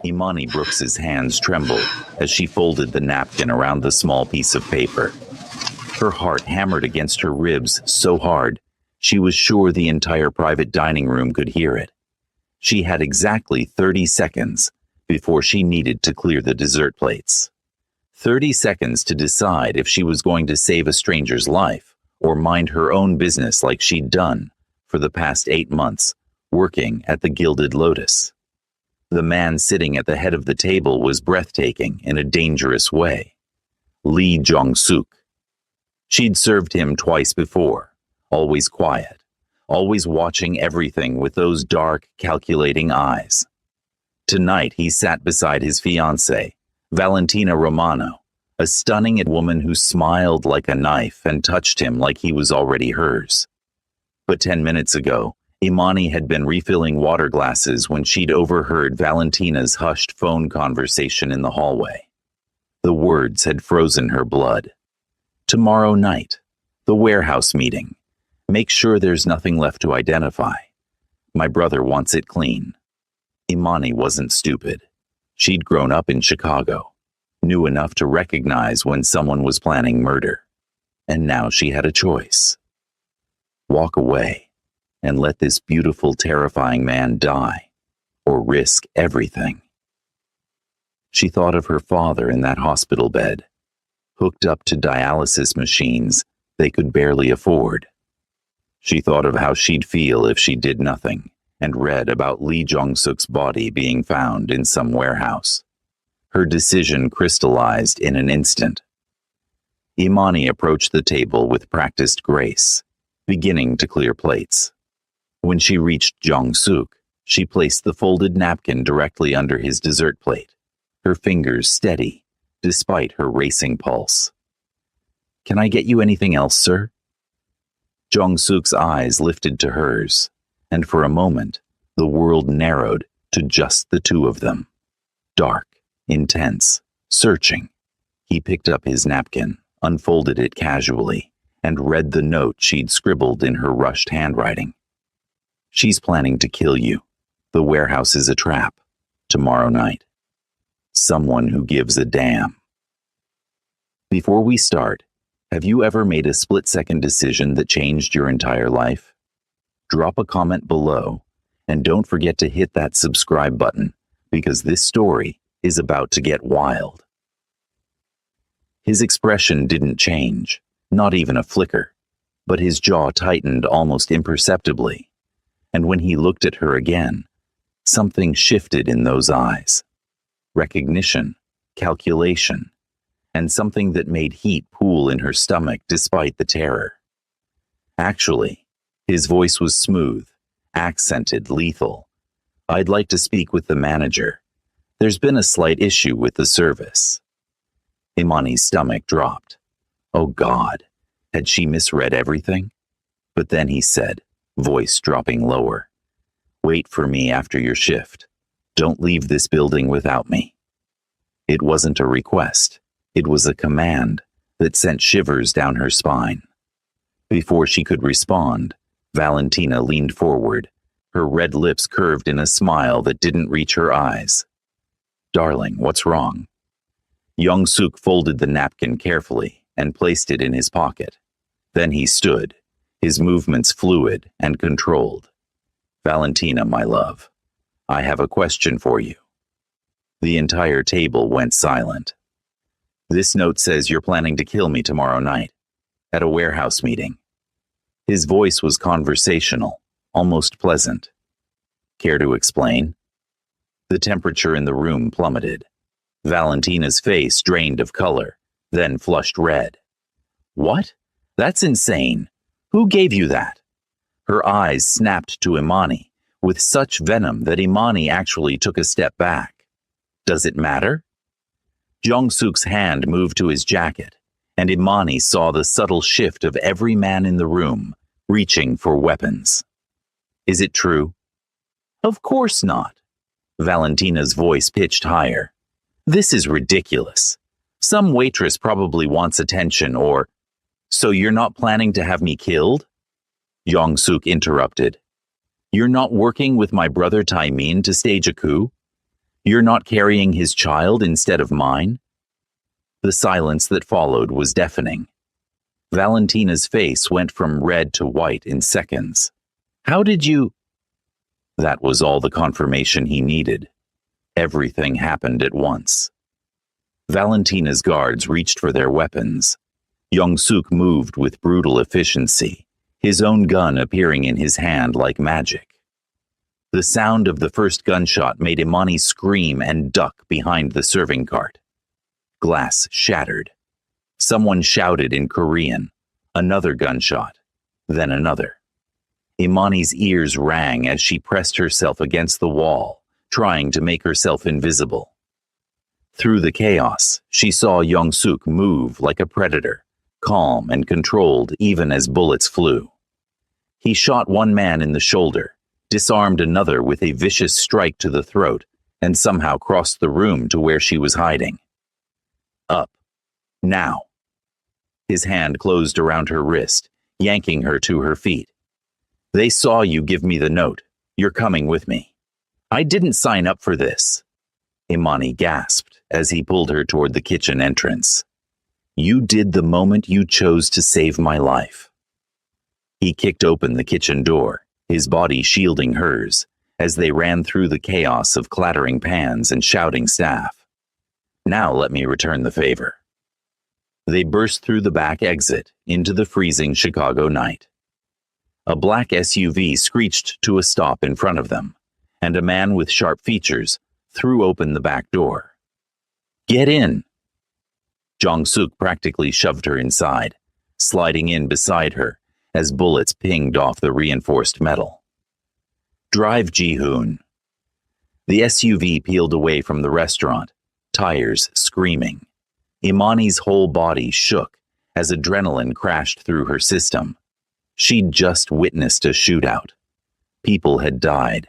Imani Brooks's hands trembled as she folded the napkin around the small piece of paper. Her heart hammered against her ribs so hard, she was sure the entire private dining room could hear it. She had exactly 30 seconds before she needed to clear the dessert plates. 30 seconds to decide if she was going to save a stranger's life or mind her own business like she'd done for the past 8 months, working at the Gilded Lotus. The man sitting at the head of the table was breathtaking in a dangerous way. Lee Jong-suk. She'd served him twice before, always quiet, always watching everything with those dark, calculating eyes. Tonight he sat beside his fiancée, Valentina Romano, a stunning woman who smiled like a knife and touched him like he was already hers. But 10 minutes ago, Imani had been refilling water glasses when she'd overheard Valentina's hushed phone conversation in the hallway. The words had frozen her blood. Tomorrow night, the warehouse meeting. Make sure there's nothing left to identify. My brother wants it clean. Imani wasn't stupid. She'd grown up in Chicago, knew enough to recognize when someone was planning murder. And now she had a choice. Walk away and let this beautiful, terrifying man die, or risk everything. She thought of her father in that hospital bed, hooked up to dialysis machines they could barely afford. She thought of how she'd feel if she did nothing and read about Lee Jong-suk's body being found in some warehouse. Her decision crystallized in an instant. Imani approached the table with practiced grace, beginning to clear plates. When she reached Jong-suk, she placed the folded napkin directly under his dessert plate, her fingers steady, despite her racing pulse. "Can I get you anything else, sir?" Jong-suk's eyes lifted to hers, and for a moment, the world narrowed to just the two of them. Dark, intense, searching. He picked up his napkin, unfolded it casually, and read the note she'd scribbled in her rushed handwriting. "She's planning to kill you. The warehouse is a trap. Tomorrow night. Someone who gives a damn." Before we start, have you ever made a split-second decision that changed your entire life? Drop a comment below, and don't forget to hit that subscribe button, because this story is about to get wild. His expression didn't change, not even a flicker, but his jaw tightened almost imperceptibly. And when he looked at her again, something shifted in those eyes. Recognition, calculation, and something that made heat pool in her stomach despite the terror. Actually, his voice was smooth, accented, lethal. "I'd like to speak with the manager. There's been a slight issue with the service." Imani's stomach dropped. Oh God, had she misread everything? But then he said, voice dropping lower, "Wait for me after your shift. Don't leave this building without me." It wasn't a request. It was a command that sent shivers down her spine. Before she could respond, Valentina leaned forward, her red lips curved in a smile that didn't reach her eyes. "Darling, what's wrong?" Jong-suk folded the napkin carefully and placed it in his pocket. Then he stood, his movements fluid and controlled. "Valentina, my love, I have a question for you." The entire table went silent. "This note says you're planning to kill me tomorrow night, at a warehouse meeting." His voice was conversational, almost pleasant. "Care to explain?" The temperature in the room plummeted. Valentina's face drained of color, then flushed red. "What? That's insane. Who gave you that?" Her eyes snapped to Imani, with such venom that Imani actually took a step back. "Does it matter?" Jong-suk's hand moved to his jacket, and Imani saw the subtle shift of every man in the room, reaching for weapons. "Is it true?" "Of course not." Valentina's voice pitched higher. "This is ridiculous. Some waitress probably wants attention or... So you're not planning to have me killed?" Jong-suk interrupted. "You're not working with my brother Taemin to stage a coup?" You're not carrying his child instead of mine?" The silence that followed was deafening. Valentina's face went from red to white in seconds. "How did you—" That was all the confirmation he needed. Everything happened at once. Valentina's guards reached for their weapons. Young-suk moved with brutal efficiency, his own gun appearing in his hand like magic. The sound of the first gunshot made Imani scream and duck behind the serving cart. Glass shattered. Someone shouted in Korean, another gunshot, then another. Imani's ears rang as she pressed herself against the wall, trying to make herself invisible. Through the chaos, she saw Young-suk move like a predator, calm and controlled even as bullets flew. He shot one man in the shoulder, disarmed another with a vicious strike to the throat, and somehow crossed the room to where she was hiding. Up. Now. His hand closed around her wrist, yanking her to her feet. "They saw you give me the note. You're coming with me." "I didn't sign up for this," Imani gasped as he pulled her toward the kitchen entrance. "You did the moment you chose to save my life." He kicked open the kitchen door, his body shielding hers, as they ran through the chaos of clattering pans and shouting staff. "Now let me return the favor." They burst through the back exit into the freezing Chicago night. A black SUV screeched to a stop in front of them, and a man with sharp features threw open the back door. "Get in!" Jong-suk practically shoved her inside, sliding in beside her as bullets pinged off the reinforced metal. "Drive, Ji-hoon." The SUV peeled away from the restaurant, tires screaming. Imani's whole body shook as adrenaline crashed through her system. She'd just witnessed a shootout. People had died,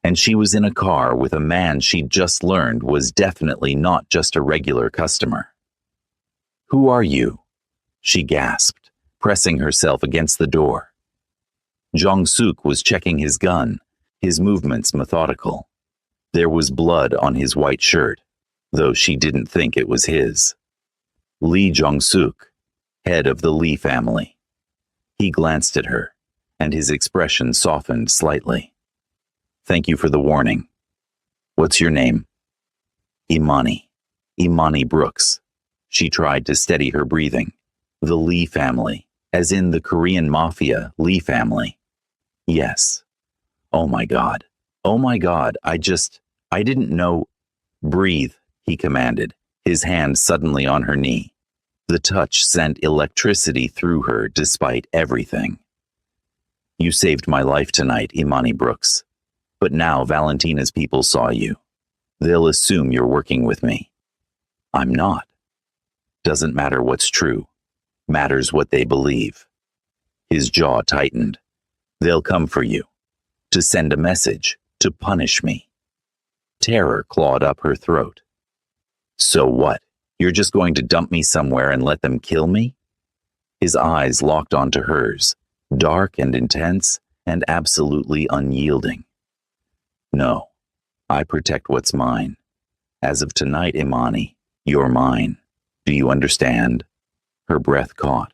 and she was in a car with a man she'd just learned was definitely not just a regular customer. "Who are you?" she gasped, pressing herself against the door. Jong-suk was checking his gun, his movements methodical. There was blood on his white shirt, though she didn't think it was his. Lee Jong-suk, head of the Lee family. He glanced at her, and his expression softened slightly. "Thank you for the warning. What's your name?" "Imani. Imani Brooks." She tried to steady her breathing. "The Lee family, as in the Korean Mafia Lee family." "Yes." "Oh my God. Oh my God, I didn't know." "Breathe," he commanded, his hand suddenly on her knee. The touch sent electricity through her despite everything. "You saved my life tonight, Imani Brooks. But now Valentina's people saw you. They'll assume you're working with me." "I'm not." "Doesn't matter what's true. Matters what they believe." His jaw tightened. "They'll come for you. To send a message. To punish me." Terror clawed up her throat. "So what? You're just going to dump me somewhere and let them kill me?" His eyes locked onto hers, dark and intense and absolutely unyielding. "No, I protect what's mine. As of tonight, Imani, you're mine. Do you understand?" Her breath caught.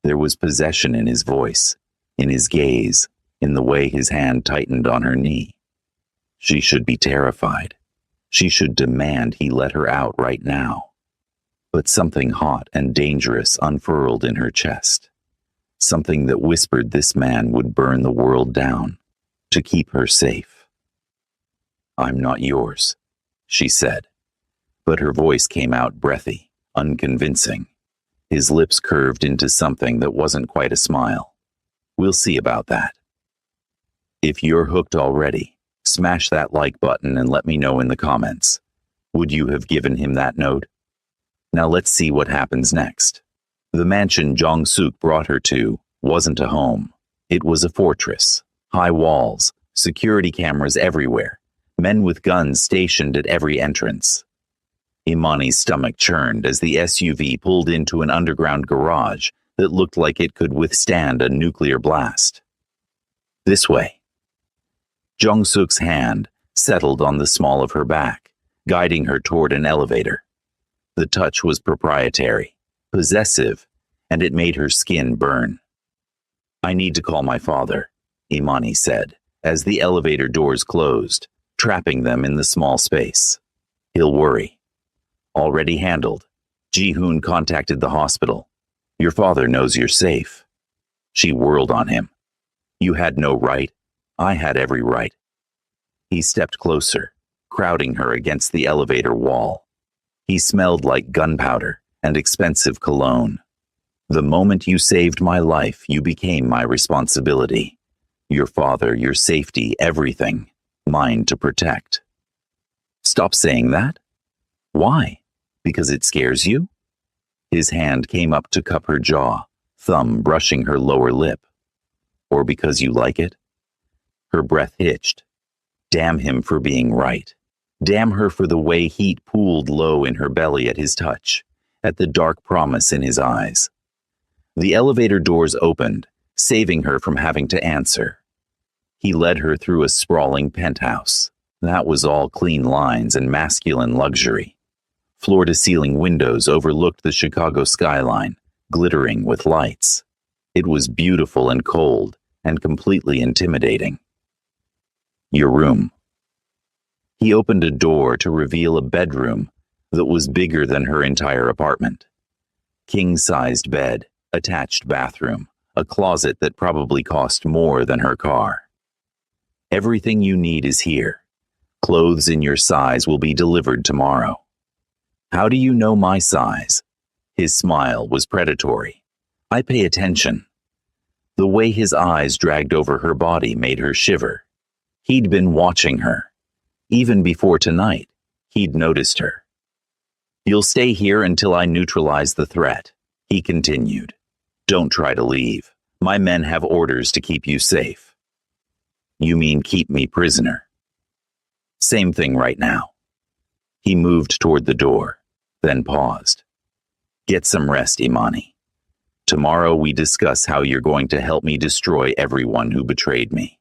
There was possession in his voice, in his gaze, in the way his hand tightened on her knee. She should be terrified. She should demand he let her out right now. But something hot and dangerous unfurled in her chest. Something that whispered this man would burn the world down to keep her safe. "I'm not yours," she said. But her voice came out breathy, unconvincing. His lips curved into something that wasn't quite a smile. "We'll see about that. If you're hooked already, smash that like button and let me know in the comments. Would you have given him that note? Now let's see what happens next." The mansion Jong-suk brought her to wasn't a home. It was a fortress. High walls, security cameras everywhere, men with guns stationed at every entrance. Imani's stomach churned as the SUV pulled into an underground garage that looked like it could withstand a nuclear blast. "This way." Jong-suk's hand, settled on the small of her back, guiding her toward an elevator. The touch was proprietary, possessive, and it made her skin burn. "I need to call my father," Imani said, as the elevator doors closed, trapping them in the small space. "He'll worry." "Already handled. Ji-hoon contacted the hospital. Your father knows you're safe." She whirled on him. "You had no right. I had every right." He stepped closer, crowding her against the elevator wall. He smelled like gunpowder and expensive cologne. "The moment you saved my life, you became my responsibility. Your father, your safety, everything. Mine to protect." "Stop saying that." "Why? Because it scares you?" His hand came up to cup her jaw, thumb brushing her lower lip. "Or because you like it?" Her breath hitched. Damn him for being right. Damn her for the way heat pooled low in her belly at his touch, at the dark promise in his eyes. The elevator doors opened, saving her from having to answer. He led her through a sprawling penthouse. That was all clean lines and masculine luxury. Floor-to-ceiling windows overlooked the Chicago skyline, glittering with lights. It was beautiful and cold, and completely intimidating. "Your room." He opened a door to reveal a bedroom that was bigger than her entire apartment. King-sized bed, attached bathroom, a closet that probably cost more than her car. "Everything you need is here. Clothes in your size will be delivered tomorrow." "How do you know my size?" His smile was predatory. "I pay attention." The way his eyes dragged over her body made her shiver. He'd been watching her. Even before tonight, he'd noticed her. "You'll stay here until I neutralize the threat," he continued. "Don't try to leave. My men have orders to keep you safe." "You mean keep me prisoner?" "Same thing right now." He moved toward the door, then paused. "Get some rest, Imani. Tomorrow we discuss how you're going to help me destroy everyone who betrayed me.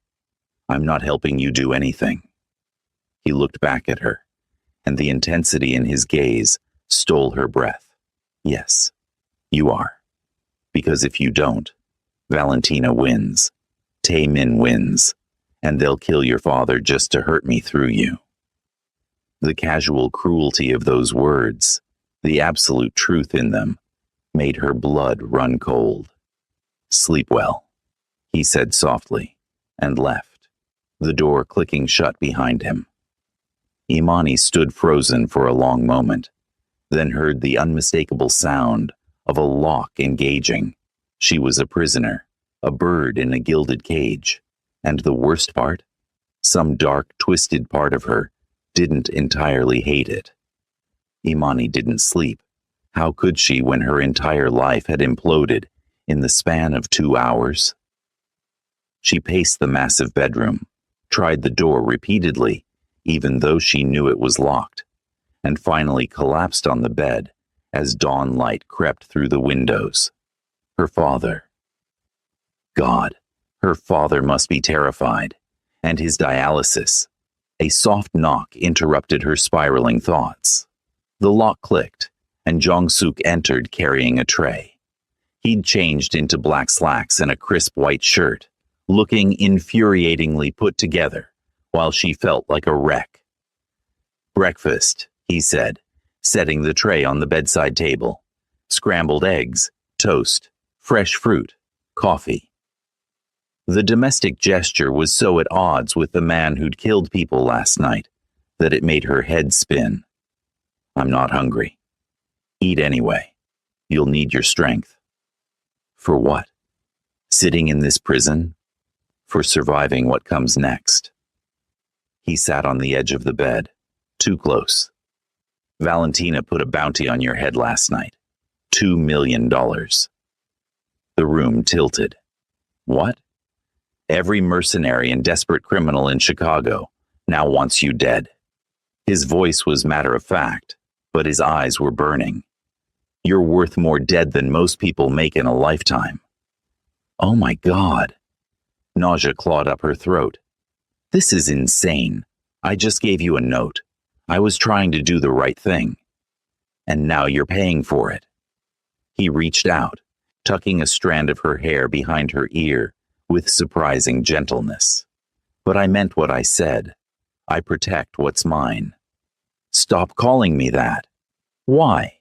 I'm not helping you do anything." He looked back at her, and the intensity in his gaze stole her breath. "Yes, you are. Because if you don't, Valentina wins, Tae-min wins, and they'll kill your father just to hurt me through you." The casual cruelty of those words, the absolute truth in them, made her blood run cold. "Sleep well," he said softly, and left, the door clicking shut behind him. Imani stood frozen for a long moment, then heard the unmistakable sound of a lock engaging. She was a prisoner, a bird in a gilded cage, and the worst part, some dark, twisted part of her didn't entirely hate it. Imani didn't sleep. How could she when her entire life had imploded in the span of 2 hours? She paced the massive bedroom, tried the door repeatedly, even though she knew it was locked, and finally collapsed on the bed as dawn light crept through the windows. Her father. God, her father must be terrified, and his dialysis. A soft knock interrupted her spiraling thoughts. The lock clicked, and Jong-suk entered carrying a tray. He'd changed into black slacks and a crisp white shirt, looking infuriatingly put together, while she felt like a wreck. "Breakfast," he said, setting the tray on the bedside table. "Scrambled eggs, toast, fresh fruit, coffee." The domestic gesture was so at odds with the man who'd killed people last night that it made her head spin. "I'm not hungry." "Eat anyway. You'll need your strength." "For what? Sitting in this prison?" "For surviving what comes next." He sat on the edge of the bed, too close. "Valentina put a bounty on your head last night. $2 million. The room tilted. "What?" "Every mercenary and desperate criminal in Chicago now wants you dead." His voice was matter-of-fact, but his eyes were burning. "You're worth more dead than most people make in a lifetime." "Oh my God." Nausea clawed up her throat. "This is insane. I just gave you a note. I was trying to do the right thing. And now you're paying for it. He reached out, tucking a strand of her hair behind her ear with surprising gentleness. But I meant what I said. I protect what's mine. Stop calling me that. Why?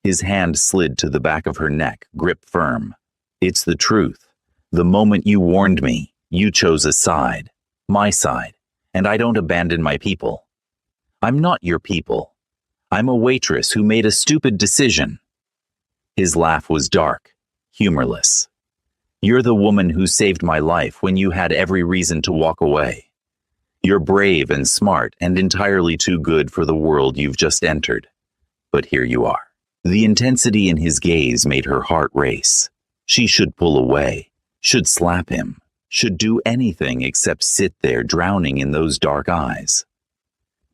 His hand slid to the back of her neck, grip firm. It's the truth. The moment you warned me, you chose a side, my side, and I don't abandon my people. I'm not your people. I'm a waitress who made a stupid decision. His laugh was dark, humorless. You're the woman who saved my life when you had every reason to walk away. You're brave and smart and entirely too good for the world you've just entered. But here you are. The intensity in his gaze made her heart race. She should pull away, should slap him, should do anything except sit there drowning in those dark eyes.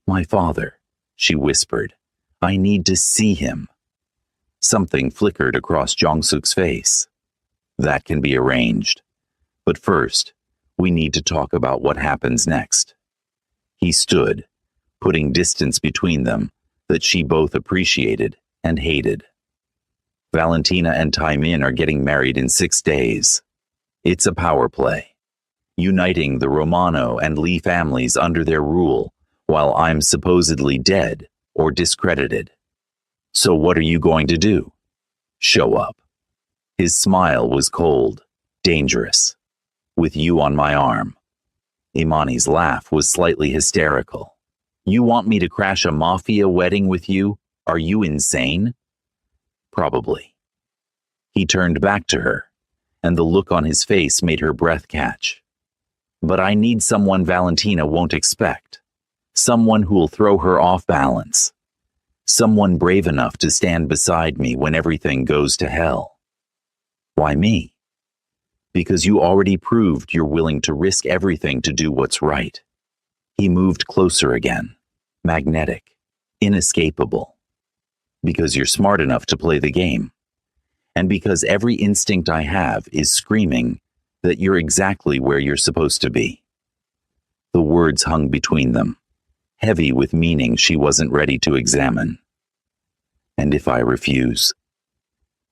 My father, she whispered. I need to see him. Something flickered across Jong-suk's face. That can be arranged. But first, we need to talk about what happens next. He stood, putting distance between them that she both appreciated and hated. Valentina and Tai-min are getting married in 6 days. It's a power play, uniting the Romano and Lee families under their rule while I'm supposedly dead or discredited. So what are you going to do? Show up. His smile was cold, dangerous. With you on my arm. Imani's laugh was slightly hysterical. You want me to crash a mafia wedding with you? Are you insane? Probably. He turned back to her, and the look on his face made her breath catch. But I need someone Valentina won't expect. Someone who'll throw her off balance. Someone brave enough to stand beside me when everything goes to hell. Why me? Because you already proved you're willing to risk everything to do what's right. He moved closer again, magnetic, inescapable. Because you're smart enough to play the game. And because every instinct I have is screaming that you're exactly where you're supposed to be. The words hung between them, heavy with meaning she wasn't ready to examine. And if I refuse?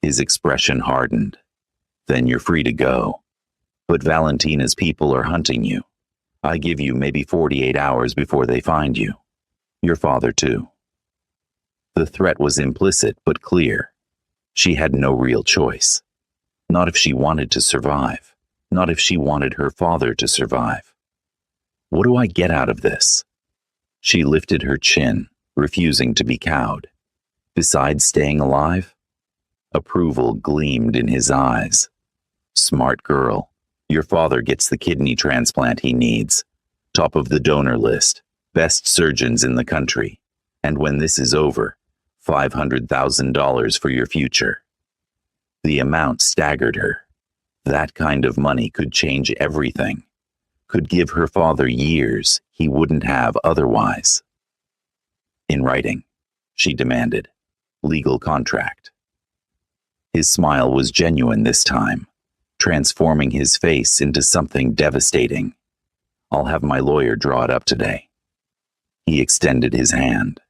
His expression hardened. Then you're free to go. But Valentina's people are hunting you. I give you maybe 48 hours before they find you. Your father, too. The threat was implicit but clear. She had no real choice. Not if she wanted to survive. Not if she wanted her father to survive. What do I get out of this? She lifted her chin, refusing to be cowed. Besides staying alive? Approval gleamed in his eyes. Smart girl. Your father gets the kidney transplant he needs. Top of the donor list. Best surgeons in the country. And when this is over, $500,000 for your future. The amount staggered her. That kind of money could change everything. Could give her father years he wouldn't have otherwise. In writing, she demanded. Legal contract. His smile was genuine this time, transforming his face into something devastating. I'll have my lawyer draw it up today. He extended his hand.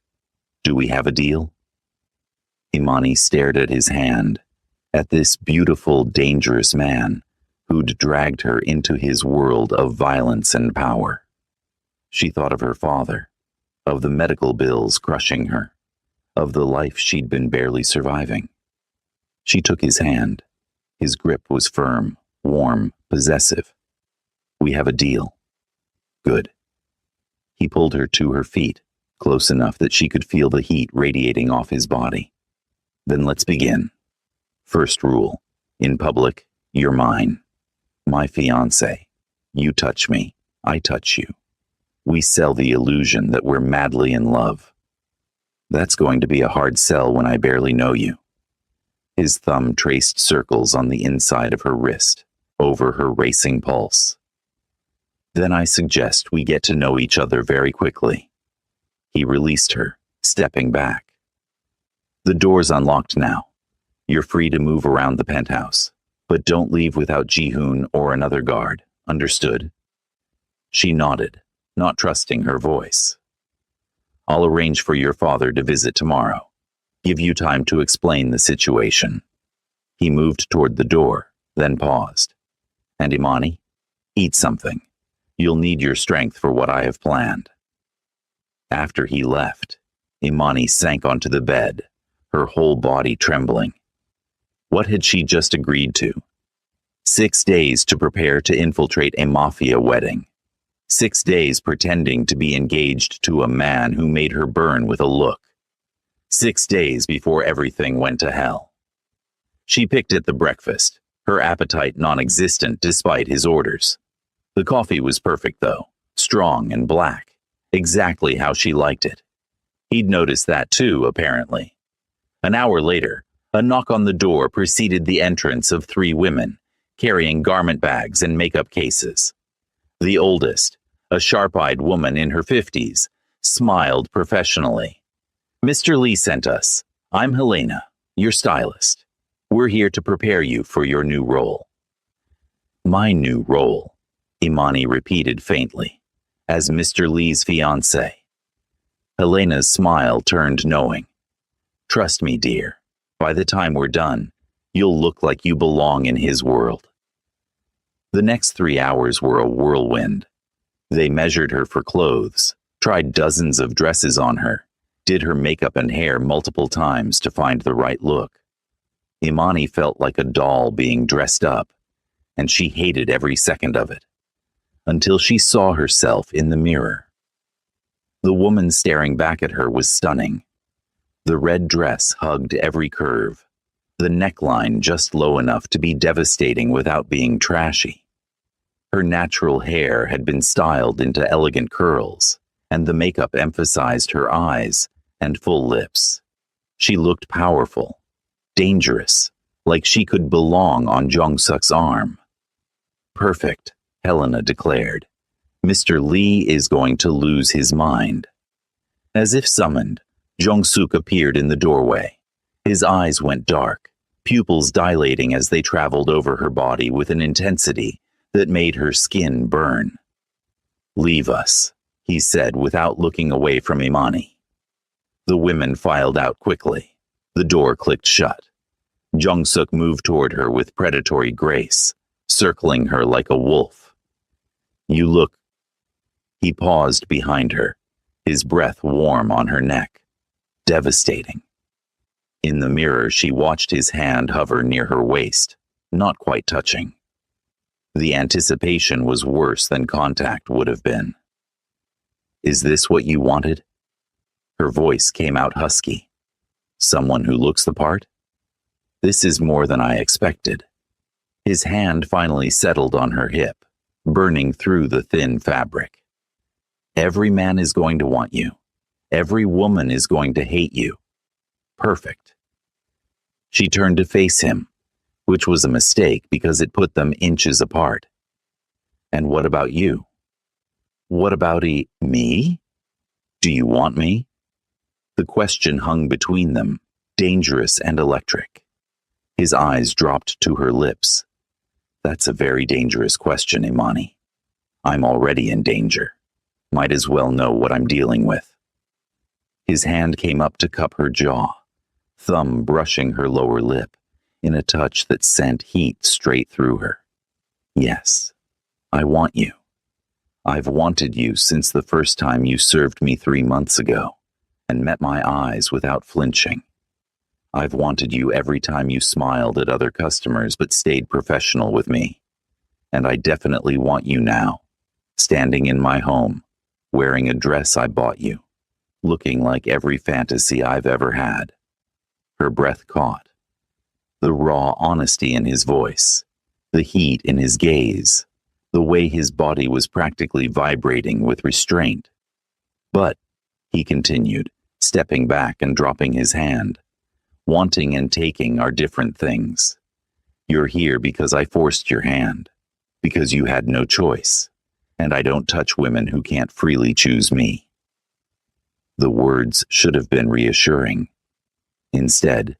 Do we have a deal? Imani stared at his hand, at this beautiful, dangerous man who'd dragged her into his world of violence and power. She thought of her father, of the medical bills crushing her, of the life she'd been barely surviving. She took his hand. His grip was firm, warm, possessive. We have a deal. Good. He pulled her to her feet, close enough that she could feel the heat radiating off his body. Then let's begin. First rule. In public, you're mine. My fiancé. You touch me, I touch you. We sell the illusion that we're madly in love. That's going to be a hard sell when I barely know you. His thumb traced circles on the inside of her wrist, over her racing pulse. Then I suggest we get to know each other very quickly. He released her, stepping back. The door's unlocked now. You're free to move around the penthouse, but don't leave without Ji-hoon or another guard. Understood? She nodded, not trusting her voice. I'll arrange for your father to visit tomorrow. Give you time to explain the situation. He moved toward the door, then paused. And Imani, eat something. You'll need your strength for what I have planned. After he left, Imani sank onto the bed, her whole body trembling. What had she just agreed to? 6 days to prepare to infiltrate a mafia wedding. 6 days pretending to be engaged to a man who made her burn with a look. 6 days before everything went to hell. She picked at the breakfast, her appetite non-existent despite his orders. The coffee was perfect though, strong and black, exactly how she liked it. He'd noticed that too, apparently. An hour later, a knock on the door preceded the entrance of 3 women, carrying garment bags and makeup cases. The oldest, a sharp-eyed woman in her 50s, smiled professionally. Mr. Lee sent us. I'm Helena, your stylist. We're here to prepare you for your new role. My new role, Imani repeated faintly, as Mr. Lee's fiancée. Helena's smile turned knowing. Trust me, dear. By the time we're done, you'll look like you belong in his world. The next 3 hours were a whirlwind. They measured her for clothes, tried dozens of dresses on her, did her makeup and hair multiple times to find the right look. Imani felt like a doll being dressed up, and she hated every second of it, until she saw herself in the mirror. The woman staring back at her was stunning. The red dress hugged every curve, the neckline just low enough to be devastating without being trashy. Her natural hair had been styled into elegant curls, and the makeup emphasized her eyes and full lips. She looked powerful, dangerous, like she could belong on Jong-suk's arm. Perfect, Helena declared. Mr. Lee is going to lose his mind. As if summoned, Jong-suk appeared in the doorway. His eyes went dark, pupils dilating as they traveled over her body with an intensity that made her skin burn. Leave us, he said without looking away from Imani. The women filed out quickly. The door clicked shut. Jong-suk moved toward her with predatory grace, circling her like a wolf. You look... He paused behind her, his breath warm on her neck. Devastating. In the mirror, she watched his hand hover near her waist, not quite touching. The anticipation was worse than contact would have been. Is this what you wanted? Her voice came out husky. Someone who looks the part? This is more than I expected. His hand finally settled on her hip, burning through the thin fabric. Every man is going to want you. Every woman is going to hate you. Perfect. She turned to face him, which was a mistake because it put them inches apart. And what about you? What about me? Do you want me? The question hung between them, dangerous and electric. His eyes dropped to her lips. That's a very dangerous question, Imani. I'm already in danger. Might as well know what I'm dealing with. His hand came up to cup her jaw, thumb brushing her lower lip, in a touch that sent heat straight through her. Yes, I want you. I've wanted you since the first time you served me 3 months ago, and met my eyes without flinching. I've wanted you every time you smiled at other customers but stayed professional with me. And I definitely want you now, standing in my home, wearing a dress I bought you, looking like every fantasy I've ever had. Her breath caught. The raw honesty in his voice, the heat in his gaze, the way his body was practically vibrating with restraint. But, he continued, stepping back and dropping his hand, wanting and taking are different things. You're here because I forced your hand, because you had no choice, and I don't touch women who can't freely choose me. The words should have been reassuring. Instead,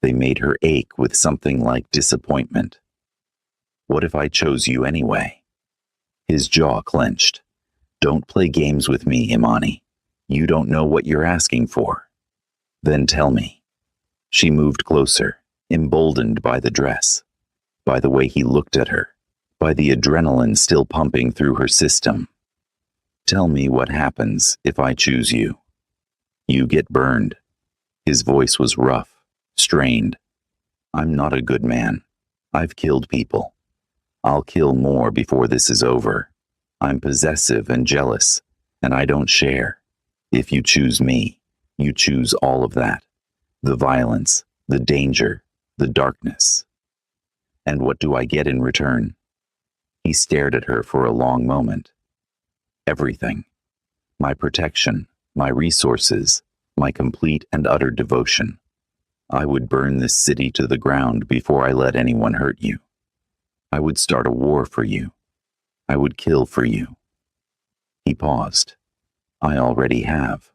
they made her ache with something like disappointment. What if I chose you anyway? His jaw clenched. Don't play games with me, Imani. You don't know what you're asking for. Then tell me. She moved closer, emboldened by the dress, by the way he looked at her, by the adrenaline still pumping through her system. Tell me what happens if I choose you. You get burned. His voice was rough, strained. I'm not a good man. I've killed people. I'll kill more before this is over. I'm possessive and jealous, and I don't share. If you choose me, you choose all of that. The violence, the danger, the darkness. And what do I get in return? He stared at her for a long moment. Everything. My protection, my resources, my complete and utter devotion. I would burn this city to the ground before I let anyone hurt you. I would start a war for you. I would kill for you. He paused. I already have.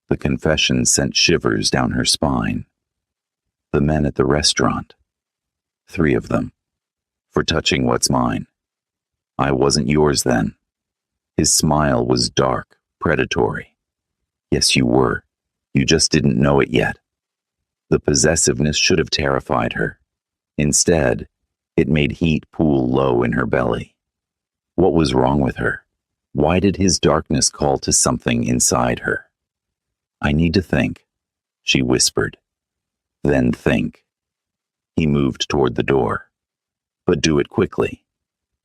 The confession sent shivers down her spine. The men at the restaurant. 3 of them. For touching what's mine. I wasn't yours then. His smile was dark, predatory. Yes, you were. You just didn't know it yet. The possessiveness should have terrified her. Instead, it made heat pool low in her belly. What was wrong with her? Why did his darkness call to something inside her? I need to think, she whispered. Then think. He moved toward the door. But do it quickly,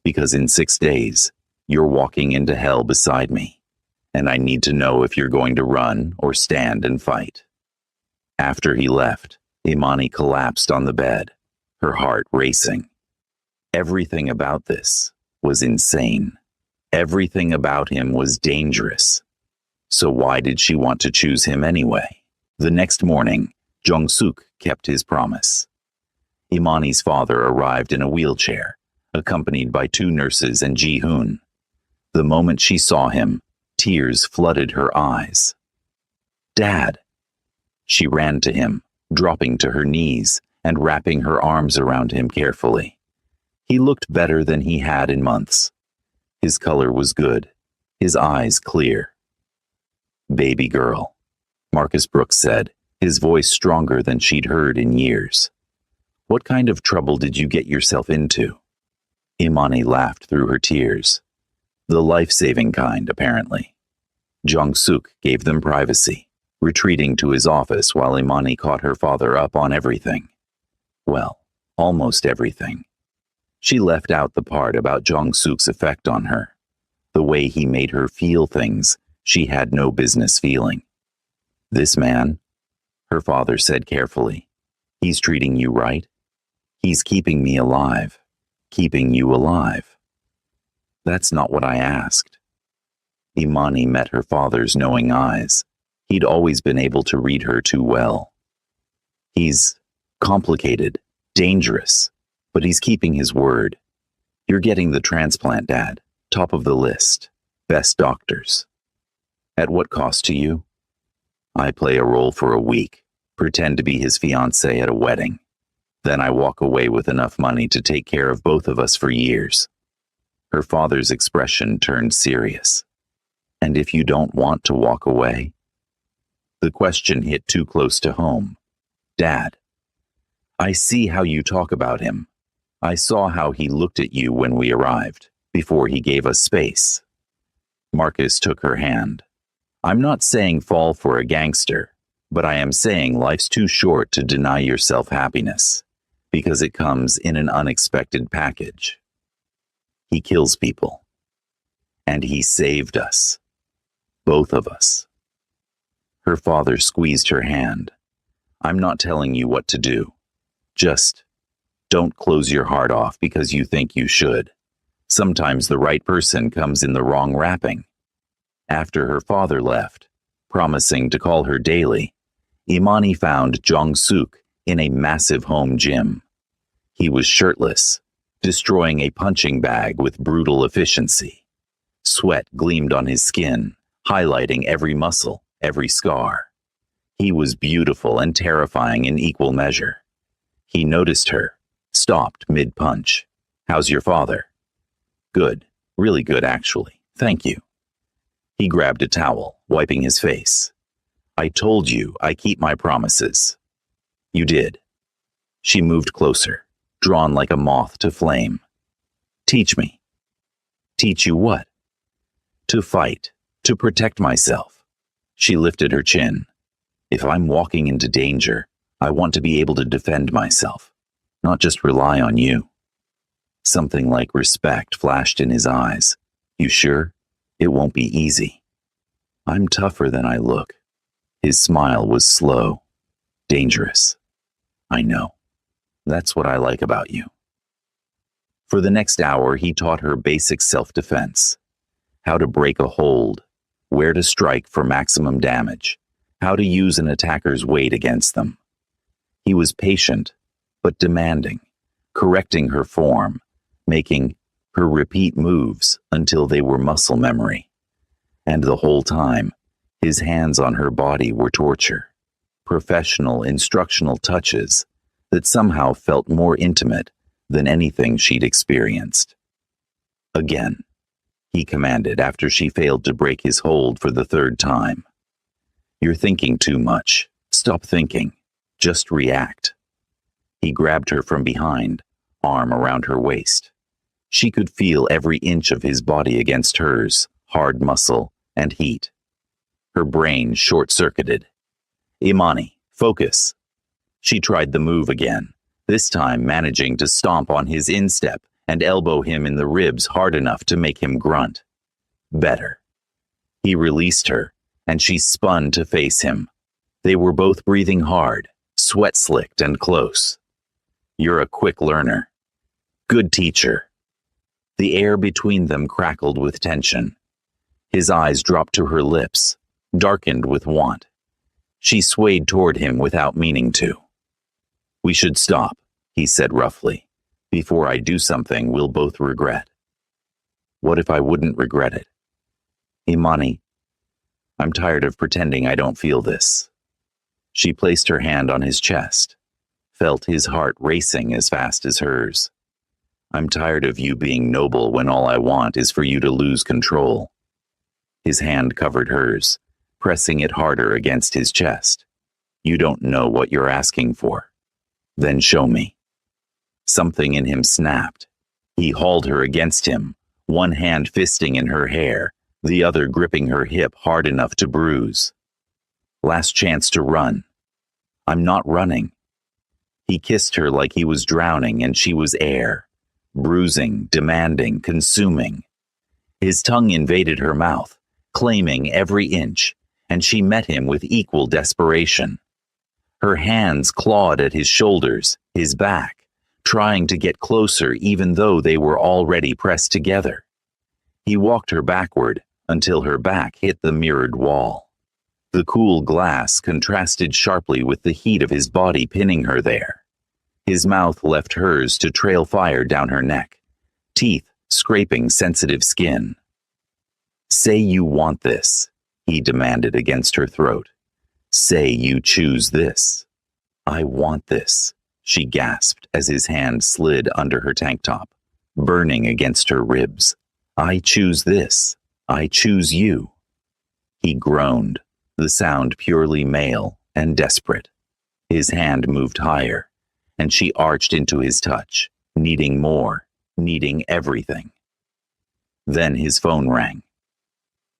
because in 6 days, you're walking into hell beside me, and I need to know if you're going to run or stand and fight. After he left, Imani collapsed on the bed, her heart racing. Everything about this was insane. Everything about him was dangerous. So why did she want to choose him anyway? The next morning, Jong-suk kept his promise. Imani's father arrived in a wheelchair, accompanied by 2 nurses and Ji-hoon. The moment she saw him, tears flooded her eyes. Dad! She ran to him, dropping to her knees and wrapping her arms around him carefully. He looked better than he had in months. His color was good, his eyes clear. Baby girl, Marcus Brooks said, his voice stronger than she'd heard in years. What kind of trouble did you get yourself into? Imani laughed through her tears. The life-saving kind, apparently. Jong-suk gave them privacy, retreating to his office while Imani caught her father up on everything. Well, almost everything. She left out the part about Jong-suk's effect on her, the way he made her feel things she had no business feeling. This man, her father said carefully, he's treating you right. He's keeping me alive, keeping you alive. That's not what I asked. Imani met her father's knowing eyes. He'd always been able to read her too well. He's complicated, dangerous, but he's keeping his word. You're getting the transplant, Dad. Top of the list. Best doctors. At what cost to you? I play a role for a week, pretend to be his fiancée at a wedding. Then I walk away with enough money to take care of both of us for years. Her father's expression turned serious. And if you don't want to walk away? The question hit too close to home. Dad, I see how you talk about him. I saw how he looked at you when we arrived, before he gave us space. Marcus took her hand. I'm not saying fall for a gangster, but I am saying life's too short to deny yourself happiness, because it comes in an unexpected package. He kills people. And he saved us. Both of us. Her father squeezed her hand. I'm not telling you what to do. Just don't close your heart off because you think you should. Sometimes the right person comes in the wrong wrapping. After her father left, promising to call her daily, Imani found Jong-suk in a massive home gym. He was shirtless, destroying a punching bag with brutal efficiency. Sweat gleamed on his skin, highlighting every muscle, every scar. He was beautiful and terrifying in equal measure. He noticed her, stopped mid-punch. How's your father? Good, really good actually, thank you. He grabbed a towel, wiping his face. I told you I keep my promises. You did. She moved closer, drawn like a moth to flame. Teach me. Teach you what? To fight, to protect myself. She lifted her chin. If I'm walking into danger, I want to be able to defend myself, not just rely on you. Something like respect flashed in his eyes. You sure? It won't be easy. I'm tougher than I look. His smile was slow, dangerous. I know. That's what I like about you. For the next hour, he taught her basic self-defense. How to break a hold, where to strike for maximum damage, how to use an attacker's weight against them. He was patient, but demanding, correcting her form, making her repeat moves until they were muscle memory. And the whole time, his hands on her body were torture, professional instructional touches that somehow felt more intimate than anything she'd experienced. Again, he commanded after she failed to break his hold for the third time. You're thinking too much. Stop thinking. Just react. He grabbed her from behind, arm around her waist. She could feel every inch of his body against hers, hard muscle and heat. Her brain short-circuited. Imani, focus. She tried the move again, this time managing to stomp on his instep and elbow him in the ribs hard enough to make him grunt. Better. He released her, and she spun to face him. They were both breathing hard, sweat-slicked and close. You're a quick learner. Good teacher. The air between them crackled with tension. His eyes dropped to her lips, darkened with want. She swayed toward him without meaning to. We should stop, he said roughly. Before I do something we'll both regret. What if I wouldn't regret it? Imani, I'm tired of pretending I don't feel this. She placed her hand on his chest, felt his heart racing as fast as hers. I'm tired of you being noble when all I want is for you to lose control. His hand covered hers, pressing it harder against his chest. You don't know what you're asking for. Then show me. Something in him snapped. He hauled her against him, one hand fisting in her hair, the other gripping her hip hard enough to bruise. Last chance to run. I'm not running. He kissed her like he was drowning and she was air, bruising, demanding, consuming. His tongue invaded her mouth, claiming every inch, and she met him with equal desperation. Her hands clawed at his shoulders, his back, trying to get closer even though they were already pressed together. He walked her backward until her back hit the mirrored wall. The cool glass contrasted sharply with the heat of his body pinning her there. His mouth left hers to trail fire down her neck, teeth scraping sensitive skin. Say you want this, he demanded against her throat. Say you choose this. I want this, she gasped as his hand slid under her tank top, burning against her ribs. I choose this. I choose you. He groaned, the sound purely male and desperate. His hand moved higher, and she arched into his touch, needing more, needing everything. Then his phone rang.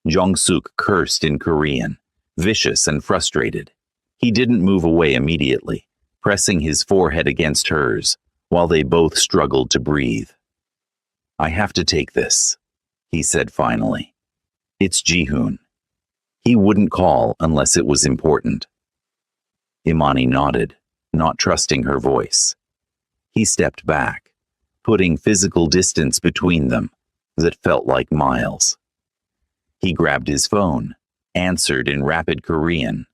Jong-suk cursed in Korean, vicious and frustrated. He didn't move away immediately, pressing his forehead against hers, while they both struggled to breathe. I have to take this, he said finally. It's Ji-hoon. He wouldn't call unless it was important. Imani nodded, not trusting her voice. He stepped back, putting physical distance between them that felt like miles. He grabbed his phone, answered in rapid Korean.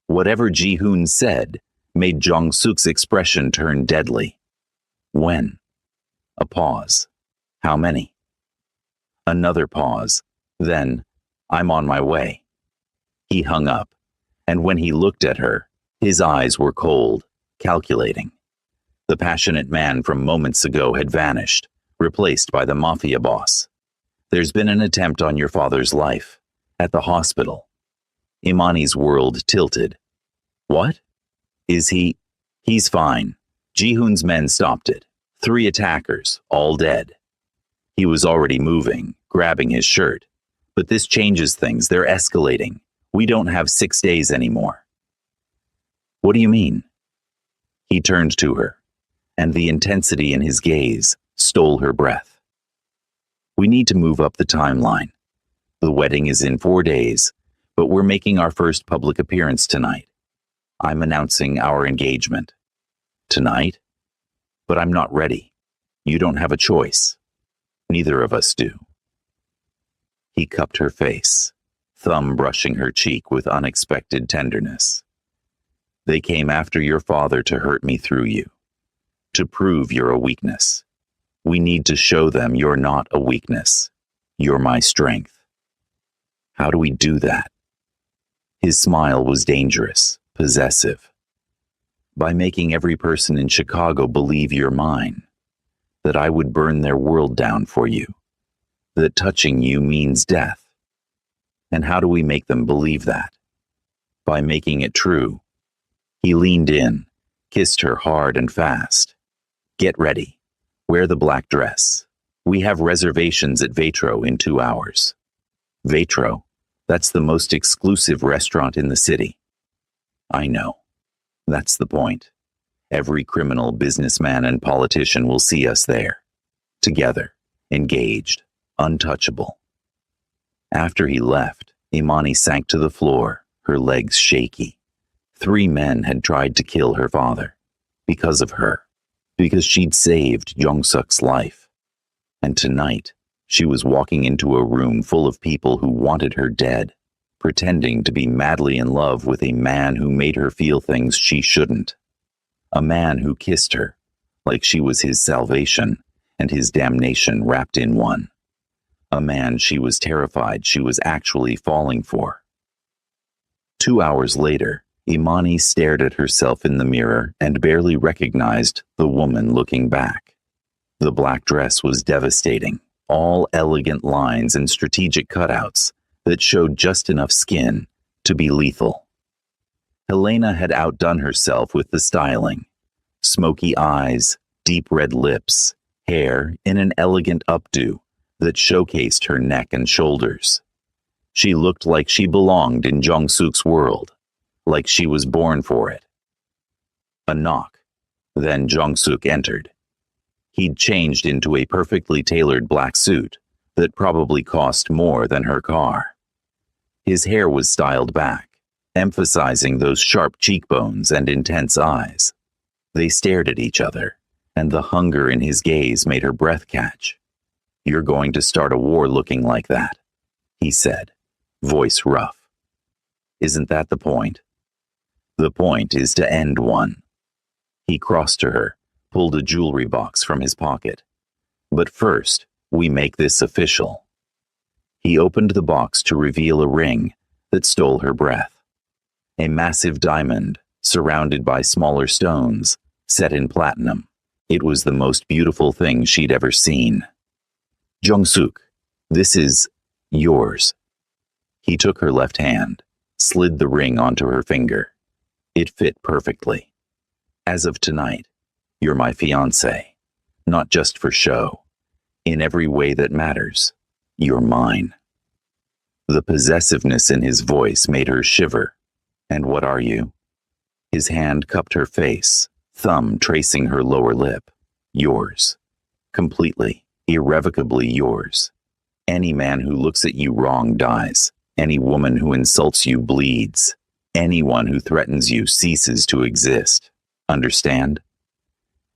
Whatever Ji-hoon said made Jong-suk's expression turn deadly. When? A pause. How many? Another pause. Then, I'm on my way. He hung up, and when he looked at her, his eyes were cold, calculating. The passionate man from moments ago had vanished, replaced by the mafia boss. There's been an attempt on your father's life, At the hospital. Imani's world tilted. What? Is he? He's fine. Ji-hoon's men stopped it. 3 attackers, all dead. He was already moving, grabbing his shirt. But this changes things. They're escalating. We don't have 6 days anymore. What do you mean? He turned to her, and the intensity in his gaze stole her breath. We need to move up the timeline. The wedding is in 4 days, but we're making our first public appearance tonight. I'm announcing our engagement. Tonight? But I'm not ready. You don't have a choice. Neither of us do. He cupped her face, thumb brushing her cheek with unexpected tenderness. They came after your father to hurt me through you, to prove you're a weakness. We need to show them you're not a weakness. You're my strength. How do we do that? His smile was dangerous, possessive. By making every person in Chicago believe you're mine, that I would burn their world down for you, that touching you means death. And how do we make them believe that? By making it true. He leaned in, kissed her hard and fast. Get ready. Wear the black dress. We have reservations at WAITRESS in 2 hours. WAITRESS? That's the most exclusive restaurant in the city. I know. That's the point. Every criminal, businessman, and politician will see us there. Together, engaged, untouchable. After he left, Imani sank to the floor, her legs shaky. 3 men had tried to kill her father. Because of her. Because she'd saved Jong-suk's life. And tonight, she was walking into a room full of people who wanted her dead, pretending to be madly in love with a man who made her feel things she shouldn't. A man who kissed her, like she was his salvation and his damnation wrapped in one. A man she was terrified she was actually falling for. 2 hours later, Imani stared at herself in the mirror and barely recognized the woman looking back. The black dress was devastating, all elegant lines and strategic cutouts that showed just enough skin to be lethal. Helena had outdone herself with the styling. Smoky eyes, deep red lips, hair in an elegant updo that showcased her neck and shoulders. She looked like she belonged in Jong-suk's world, like she was born for it. A knock. Then Jong-suk entered. He'd changed into a perfectly tailored black suit that probably cost more than her car. His hair was styled back, emphasizing those sharp cheekbones and intense eyes. They stared at each other, and the hunger in his gaze made her breath catch. You're going to start a war looking like that, he said, voice rough. Isn't that the point? The point is to end one. He crossed to her, pulled a jewelry box from his pocket. But first, we make this official. He opened the box to reveal a ring that stole her breath. A massive diamond, surrounded by smaller stones, set in platinum. It was the most beautiful thing she'd ever seen. Jong-suk, this is yours. He took her left hand, slid the ring onto her finger. It fit perfectly. As of tonight, you're my fiancé, not just for show. In every way that matters, you're mine. The possessiveness in his voice made her shiver. And what are you? His hand cupped her face, thumb tracing her lower lip. Yours. Completely, irrevocably yours. Any man who looks at you wrong dies. Any woman who insults you bleeds. Anyone who threatens you ceases to exist. Understand?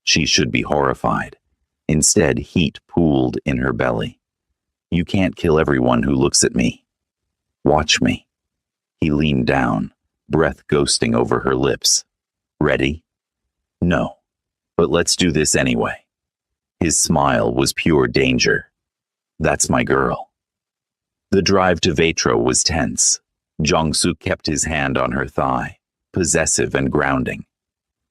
She should be horrified. Instead, heat pooled in her belly. You can't kill everyone who looks at me. Watch me. He leaned down, breath ghosting over her lips. Ready? No. But let's do this anyway. His smile was pure danger. That's my girl. The drive to WAITRESS was tense. Jong-suk kept his hand on her thigh, possessive and grounding.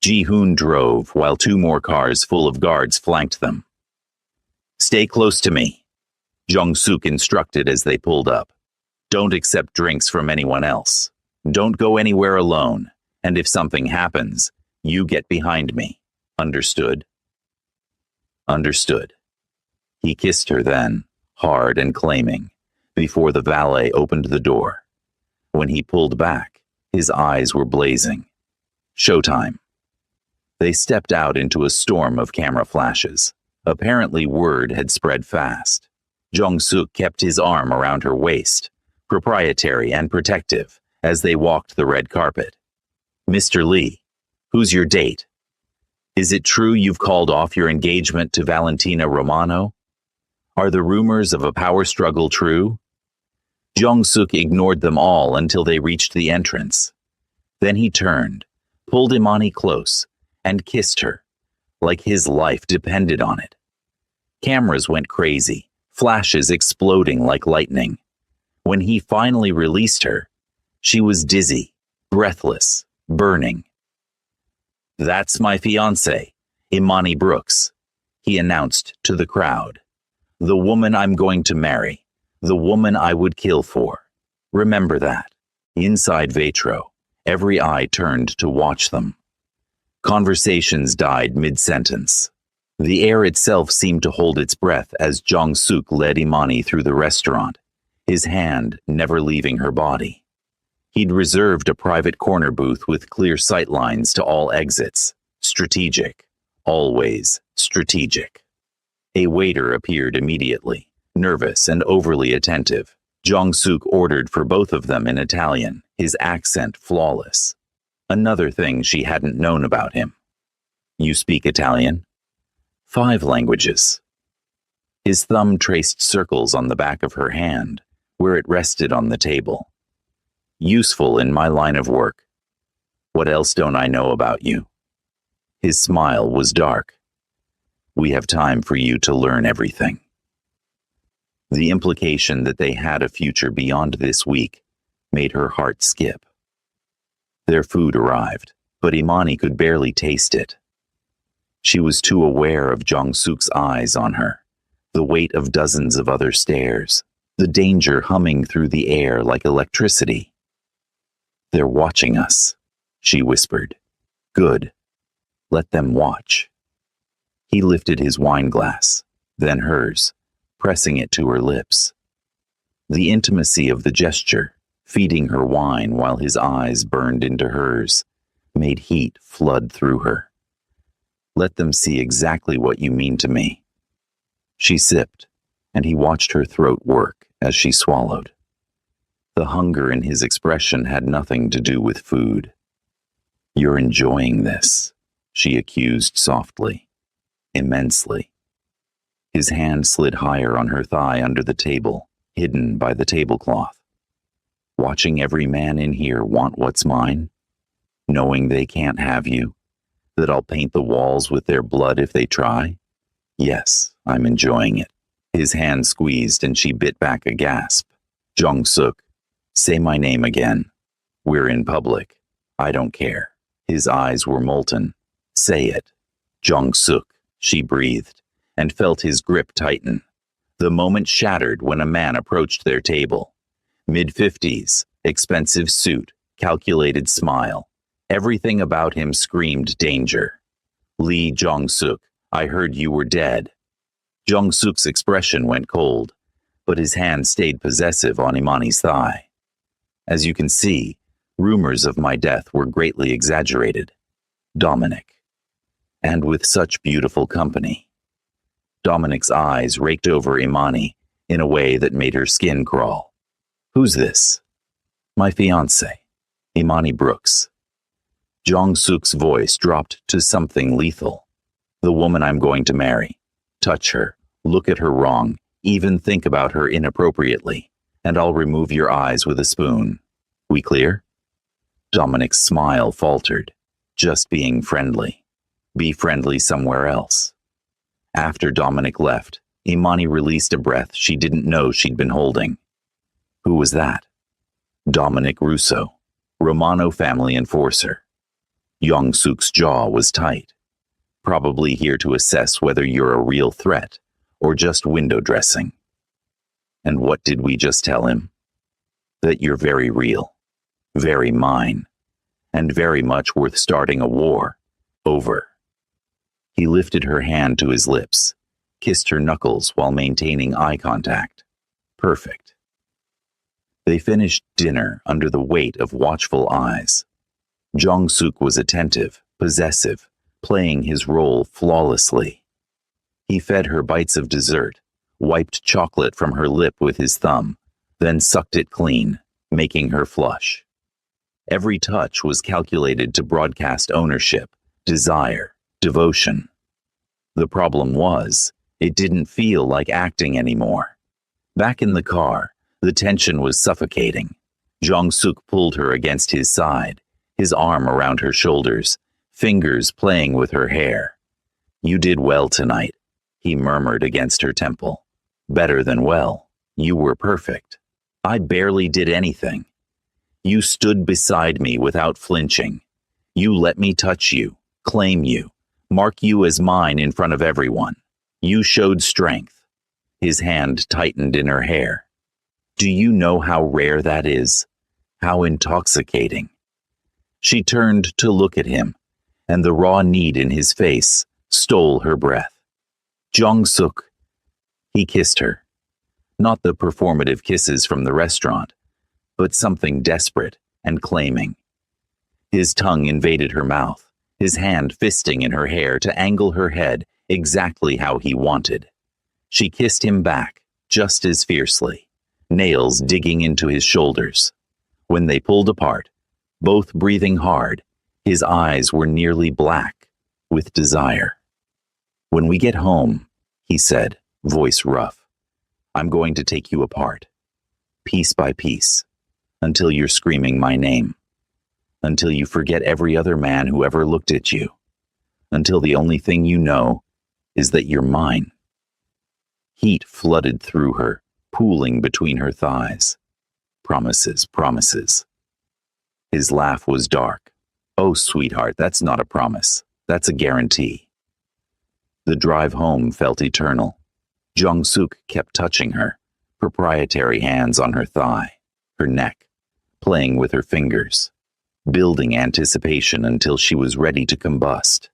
Ji-hoon drove while 2 more cars full of guards flanked them. Stay close to me, Jong-suk instructed as they pulled up. Don't accept drinks from anyone else. Don't go anywhere alone. And if something happens, you get behind me. Understood? Understood. He kissed her then, hard and claiming, before the valet opened the door. When he pulled back, his eyes were blazing. Showtime. They stepped out into a storm of camera flashes. Apparently word had spread fast. Jong-suk kept his arm around her waist, proprietary and protective, as they walked the red carpet. Mr. Lee, who's your date? Is it true you've called off your engagement to Valentina Romano? Are the rumors of a power struggle true? Jong-suk ignored them all until they reached the entrance. Then he turned, pulled Imani close, and kissed her, like his life depended on it. Cameras went crazy, flashes exploding like lightning. When he finally released her, she was dizzy, breathless, burning. "That's my fiancée, Imani Brooks," he announced to the crowd. "The woman I'm going to marry, the woman I would kill for. Remember that." Inside Vitro, every eye turned to watch them. Conversations died mid-sentence. The air itself seemed to hold its breath as Jong-suk led Imani through the restaurant, his hand never leaving her body. He'd reserved a private corner booth with clear sightlines to all exits. Strategic. Always strategic. A waiter appeared immediately, nervous and overly attentive. Jong-suk ordered for both of them in Italian, his accent flawless. Another thing she hadn't known about him. "You speak Italian?" "5 languages." His thumb traced circles on the back of her hand, where it rested on the table. "Useful in my line of work. What else don't I know about you?" His smile was dark. "We have time for you to learn everything." The implication that they had a future beyond this week made her heart skip. Their food arrived, but Imani could barely taste it. She was too aware of Jong-suk's eyes on her, the weight of dozens of other stares, the danger humming through the air like electricity. "They're watching us," she whispered. "Good. Let them watch." He lifted his wine glass, then hers, pressing it to her lips. The intimacy of the gesture, feeding her wine while his eyes burned into hers, made heat flood through her. "Let them see exactly what you mean to me." She sipped, and he watched her throat work as she swallowed. The hunger in his expression had nothing to do with food. "You're enjoying this," she accused softly. "Immensely." His hand slid higher on her thigh under the table, hidden by the tablecloth. "Watching every man in here want what's mine? Knowing they can't have you? That I'll paint the walls with their blood if they try? Yes, I'm enjoying it." His hand squeezed and she bit back a gasp. "Jong-suk, say my name again. We're in public. I don't care." His eyes were molten. "Say it." "Jong-suk," she breathed, and felt his grip tighten. The moment shattered when a man approached their table. Mid-50s, expensive suit, calculated smile. Everything about him screamed danger. "Lee Jong-suk, I heard you were dead." Jong-suk's expression went cold, but his hand stayed possessive on Imani's thigh. "As you can see, rumors of my death were greatly exaggerated. Dominic. And with such beautiful company." Dominic's eyes raked over Imani in a way that made her skin crawl. "Who's this?" "My fiancée, Imani Brooks." Jong-suk's voice dropped to something lethal. "The woman I'm going to marry. Touch her, look at her wrong, even think about her inappropriately, and I'll remove your eyes with a spoon. We clear?" Dominic's smile faltered. "Just being friendly. Be friendly somewhere else." After Dominic left, Imani released a breath she didn't know she'd been holding. Who was that? Dominic Russo, Romano family enforcer. Jong-suk's jaw was tight. Probably here to assess whether you're a real threat or just window dressing. And what did we just tell him? that you're very real, very mine, and very much worth starting a war over. He lifted her hand to his lips, kissed her knuckles while maintaining eye contact. Perfect. They finished dinner under the weight of watchful eyes. Jong-suk was attentive, possessive, playing his role flawlessly. He fed her bites of dessert, wiped chocolate from her lip with his thumb, then sucked it clean, making her flush. Every touch was calculated to broadcast ownership, desire, devotion. The problem was, it didn't feel like acting anymore. Back in the car, the tension was suffocating. Jong-suk pulled her against his side, his arm around her shoulders, fingers playing with her hair. "You did well tonight," he murmured against her temple. "Better than well. You were perfect. I barely did anything. You stood beside me without flinching. You let me touch you, claim you, mark you as mine in front of everyone. You showed strength." His hand tightened in her hair. "Do you know how rare that is? How intoxicating?" She turned to look at him, and the raw need in his face stole her breath. "Jong-suk." He kissed her. Not the performative kisses from the restaurant, but something desperate and claiming. His tongue invaded her mouth, his hand fisting in her hair to angle her head exactly how he wanted. She kissed him back, just as fiercely, nails digging into his shoulders. When they pulled apart, both breathing hard, his eyes were nearly black with desire. "When we get home," he said, voice rough, "I'm going to take you apart, piece by piece, until you're screaming my name, until you forget every other man who ever looked at you, until the only thing you know is that you're mine." Heat flooded through her, pooling between her thighs. Promises, promises. His laugh was dark. "Oh, sweetheart, that's not a promise. That's a guarantee." The drive home felt eternal. Jong-suk kept touching her, proprietary hands on her thigh, her neck, playing with her fingers, building anticipation until she was ready to combust.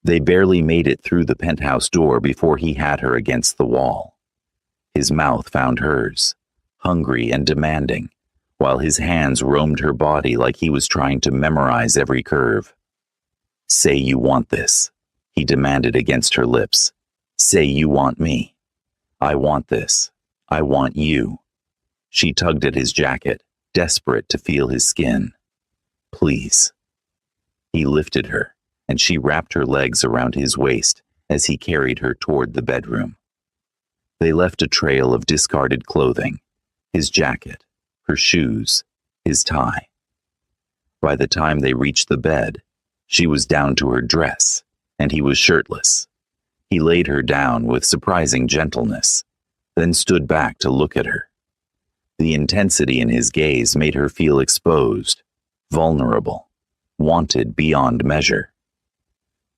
They barely made it through the penthouse door before he had her against the wall. His mouth found hers, hungry and demanding, while his hands roamed her body like he was trying to memorize every curve. "Say you want this," he demanded against her lips. "Say you want me. I want this. I want you." She tugged at his jacket, desperate to feel his skin. "Please." He lifted her, and she wrapped her legs around his waist as he carried her toward the bedroom. They left a trail of discarded clothing, his jacket, her shoes, his tie. By the time they reached the bed, she was down to her dress, and he was shirtless. He laid her down with surprising gentleness, then stood back to look at her. The intensity in his gaze made her feel exposed, vulnerable, wanted beyond measure.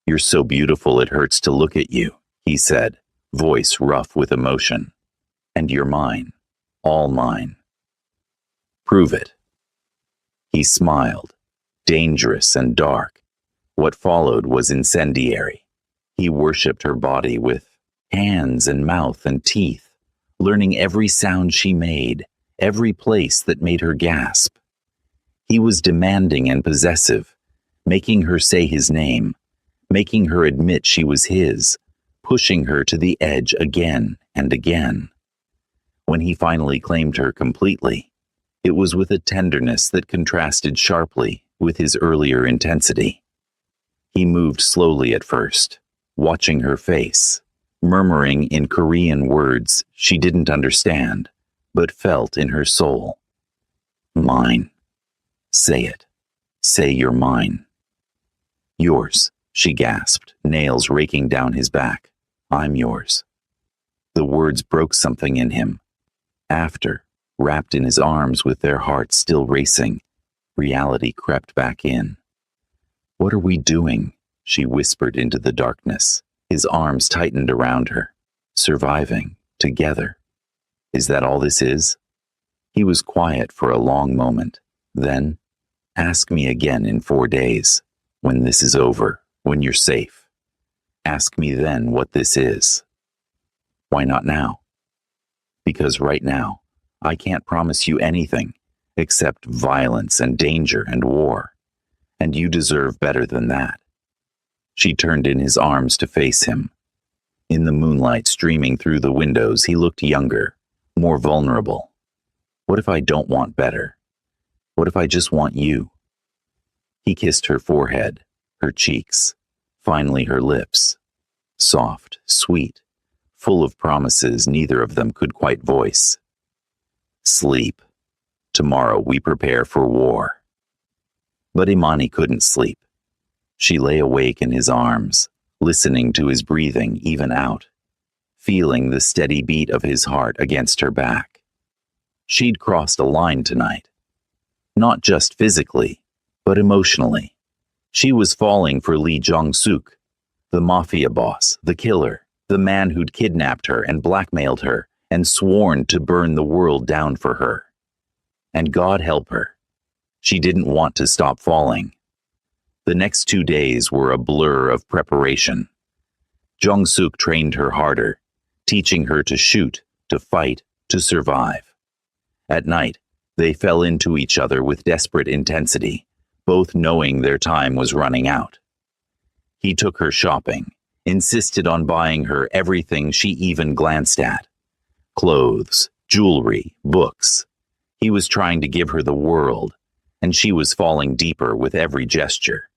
"You're so beautiful it hurts to look at you," he said, voice rough with emotion. "And you're mine, all mine." "Prove it." He smiled, dangerous and dark. What followed was incendiary. He worshipped her body with hands and mouth and teeth, learning every sound she made, every place that made her gasp. He was demanding and possessive, making her say his name, making her admit she was his, pushing her to the edge again and again. When he finally claimed her completely, it was with a tenderness that contrasted sharply with his earlier intensity. He moved slowly at first, watching her face, murmuring in Korean words she didn't understand, but felt in her soul. "Mine. Say it. Say you're mine." "Yours," she gasped, nails raking down his back. "I'm yours." The words broke something in him. After, wrapped in his arms with their hearts still racing, reality crept back in. "What are we doing?" she whispered into the darkness. His arms tightened around her. "Surviving, together. Is that all this is?" He was quiet for a long moment. Then, ask me again in 4 days, when this is over, when you're safe. Ask me then what this is. Why not now? Because right now, I can't promise you anything except violence and danger and war, and you deserve better than that. She turned in his arms to face him. In the moonlight streaming through the windows, he looked younger, more vulnerable. What if I don't want better? What if I just want you? He kissed her forehead, her cheeks, finally her lips. Soft, sweet, full of promises neither of them could quite voice. Sleep. Tomorrow we prepare for war. But Imani couldn't sleep. She lay awake in his arms, listening to his breathing even out, feeling the steady beat of his heart against her back. She'd crossed a line tonight. Not just physically, but emotionally. She was falling for Lee Jong-suk, the mafia boss, the killer, the man who'd kidnapped her and blackmailed her and sworn to burn the world down for her. And God help her, she didn't want to stop falling. The next 2 days were a blur of preparation. Jong-suk trained her harder, teaching her to shoot, to fight, to survive. At night, they fell into each other with desperate intensity, both knowing their time was running out. He took her shopping, insisted on buying her everything she even glanced at. Clothes, jewelry, books. He was trying to give her the world, and she was falling deeper with every gesture.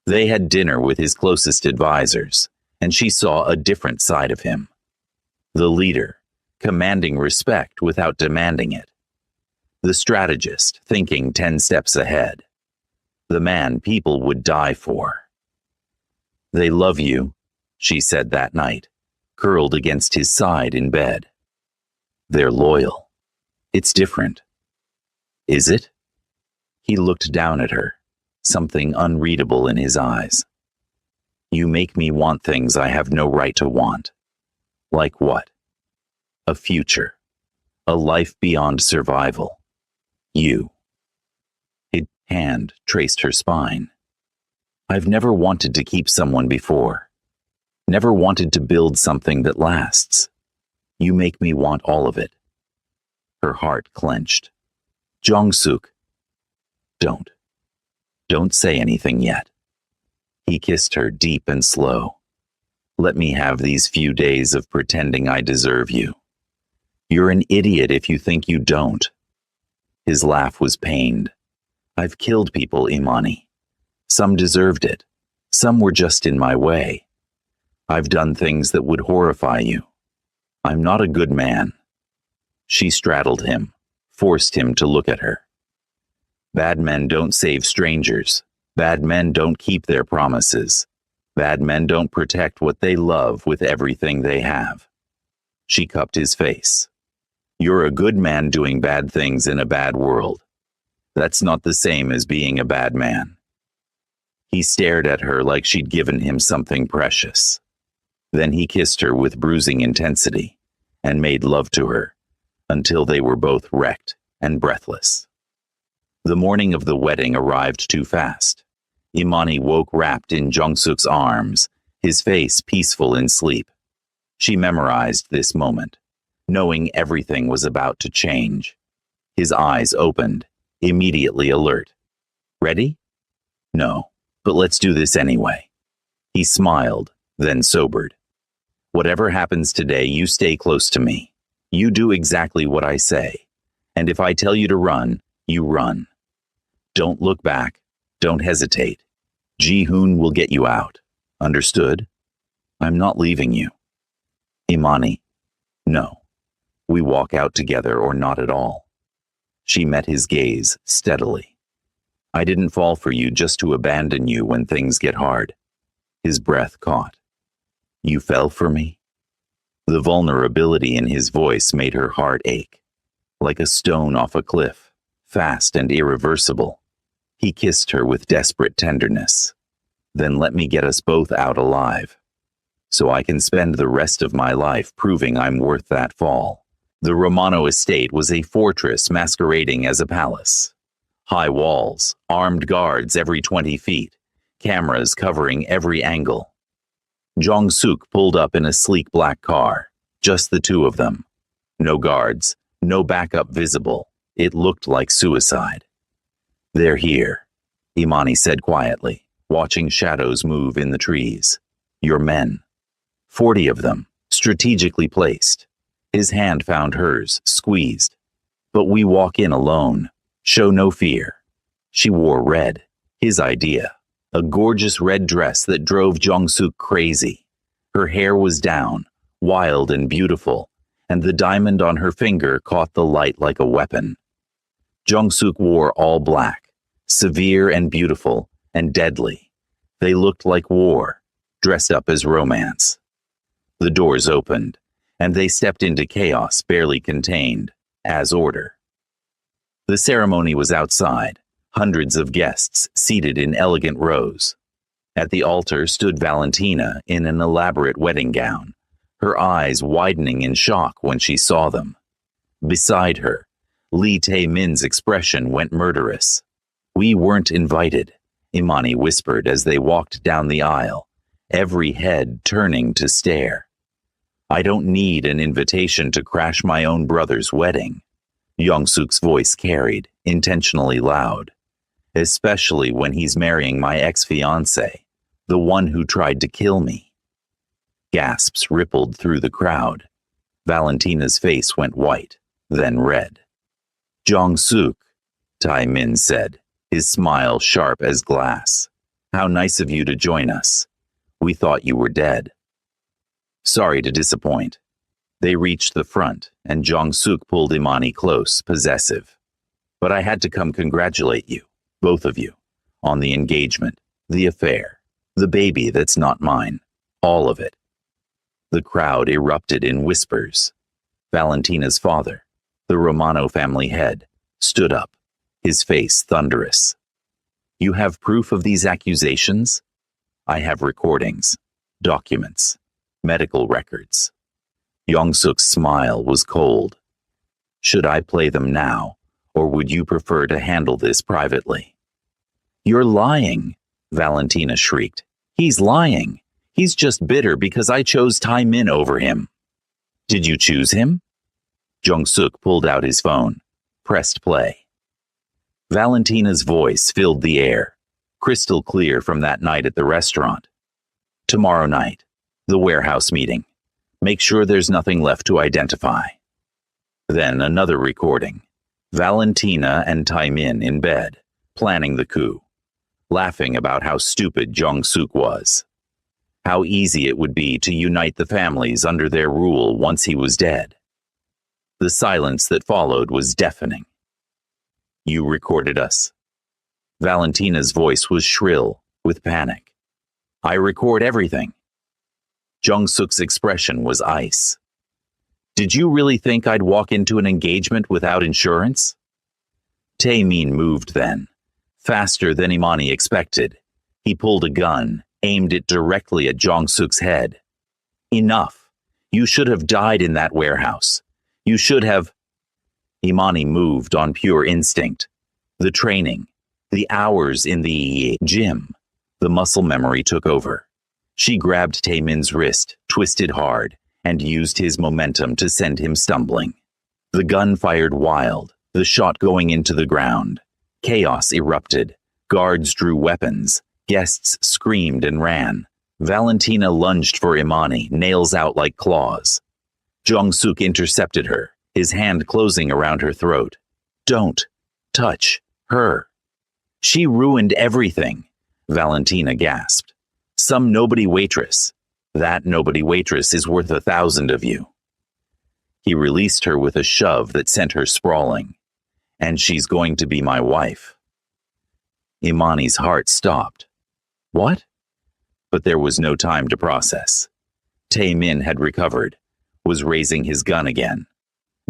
They had dinner with his closest advisors, and she saw a different side of him. The leader, commanding respect without demanding it. The strategist, thinking 10 steps ahead. The man people would die for. They love you, she said that night, curled against his side in bed. They're loyal. It's different. Is it? He looked down at her, something unreadable in his eyes. You make me want things I have no right to want. Like what? A future. A life beyond survival. You. His hand traced her spine. I've never wanted to keep someone before. Never wanted to build something that lasts. You make me want all of it. Her heart clenched. Jong-suk. Don't say anything yet. He kissed her deep and slow. Let me have these few days of pretending I deserve you. You're an idiot if you think you don't. His laugh was pained. I've killed people, Imani. Some deserved it. Some were just in my way. I've done things that would horrify you. I'm not a good man. She straddled him, forced him to look at her. Bad men don't save strangers. Bad men don't keep their promises. Bad men don't protect what they love with everything they have. She cupped his face. You're a good man doing bad things in a bad world. That's not the same as being a bad man. He stared at her like she'd given him something precious. Then he kissed her with bruising intensity and made love to her until they were both wrecked and breathless. The morning of the wedding arrived too fast. Imani woke wrapped in Jong-suk's arms, his face peaceful in sleep. She memorized this moment, knowing everything was about to change. His eyes opened, immediately alert. Ready? No, but let's do this anyway. He smiled, then sobered. Whatever happens today, you stay close to me. You do exactly what I say. And if I tell you to run, you run. Don't look back. Don't hesitate. Ji-hoon will get you out. Understood? I'm not leaving you. Imani. No. We walk out together or not at all. She met his gaze steadily. I didn't fall for you just to abandon you when things get hard. His breath caught. You fell for me? The vulnerability in his voice made her heart ache. Like a stone off a cliff, fast and irreversible. He kissed her with desperate tenderness. Then let me get us both out alive, so I can spend the rest of my life proving I'm worth that fall, The Romano estate was a fortress masquerading as a palace. High walls, armed guards every 20 feet, cameras covering every angle. Jong-suk pulled up in a sleek black car, just the two of them. No guards, no backup visible. It looked like suicide. "They're here," Imani said quietly, watching shadows move in the trees. "Your men. 40 of them, strategically placed." His hand found hers, squeezed. "But we walk in alone. Show no fear." She wore red, his idea, a gorgeous red dress that drove Jong-suk crazy. Her hair was down, wild and beautiful, and the diamond on her finger caught the light like a weapon. Jong-suk wore all black, severe and beautiful, and deadly. They looked like war, dressed up as romance. The doors opened, and they stepped into chaos barely contained, as order. The ceremony was outside, hundreds of guests seated in elegant rows. At the altar stood Valentina in an elaborate wedding gown, her eyes widening in shock when she saw them. Beside her, Lee Tae-min's expression went murderous. "We weren't invited," Imani whispered as they walked down the aisle, every head turning to stare. "I don't need an invitation to crash my own brother's wedding," Jong-suk's voice carried, intentionally loud. "Especially when he's marrying my ex-fiancée, the one who tried to kill me." Gasps rippled through the crowd. Valentina's face went white, then red. "Jong-suk," Tae-min said, his smile sharp as glass. "How nice of you to join us. We thought you were dead." "Sorry to disappoint." They reached the front, and Jong-suk pulled Imani close, possessive. "But I had to come congratulate you, both of you, on the engagement, the affair, the baby that's not mine, all of it." The crowd erupted in whispers. Valentina's father, the Romano family head, stood up, his face thunderous. "You have proof of these accusations?" "I have recordings, documents, medical records." Jong-suk's smile was cold. "Should I play them now, or would you prefer to handle this privately?" "You're lying," Valentina shrieked. "He's lying. He's just bitter because I chose Tae-min over him." "Did you choose him?" Jong-suk pulled out his phone, pressed play. Valentina's voice filled the air, crystal clear from that night at the restaurant. "Tomorrow night, the warehouse meeting. Make sure there's nothing left to identify." Then another recording. Valentina and Tae-min in bed, planning the coup, laughing about how stupid Jong-suk was. How easy it would be to unite the families under their rule once he was dead. The silence that followed was deafening. "You recorded us?" Valentina's voice was shrill, with panic. "I record everything." Jong-suk's expression was ice. "Did you really think I'd walk into an engagement without insurance?" Tae-min moved then, faster than Imani expected. He pulled a gun, aimed it directly at Jong-suk's head. "Enough. You should have died in that warehouse. You should have—" Imani moved on pure instinct. The training, the hours in the gym, the muscle memory took over. She grabbed Tae-min's wrist, twisted hard, and used his momentum to send him stumbling. The gun fired wild, the shot going into the ground. Chaos erupted. Guards drew weapons. Guests screamed and ran. Valentina lunged for Imani, nails out like claws. Jong-suk intercepted her, his hand closing around her throat. "Don't touch her." "She ruined everything," Valentina gasped. "Some nobody waitress. That nobody waitress is worth 1,000 of you." He released her with a shove that sent her sprawling. "And she's going to be my wife." Imani's heart stopped. "What?" But there was no time to process. Tae-min had recovered, was raising his gun again.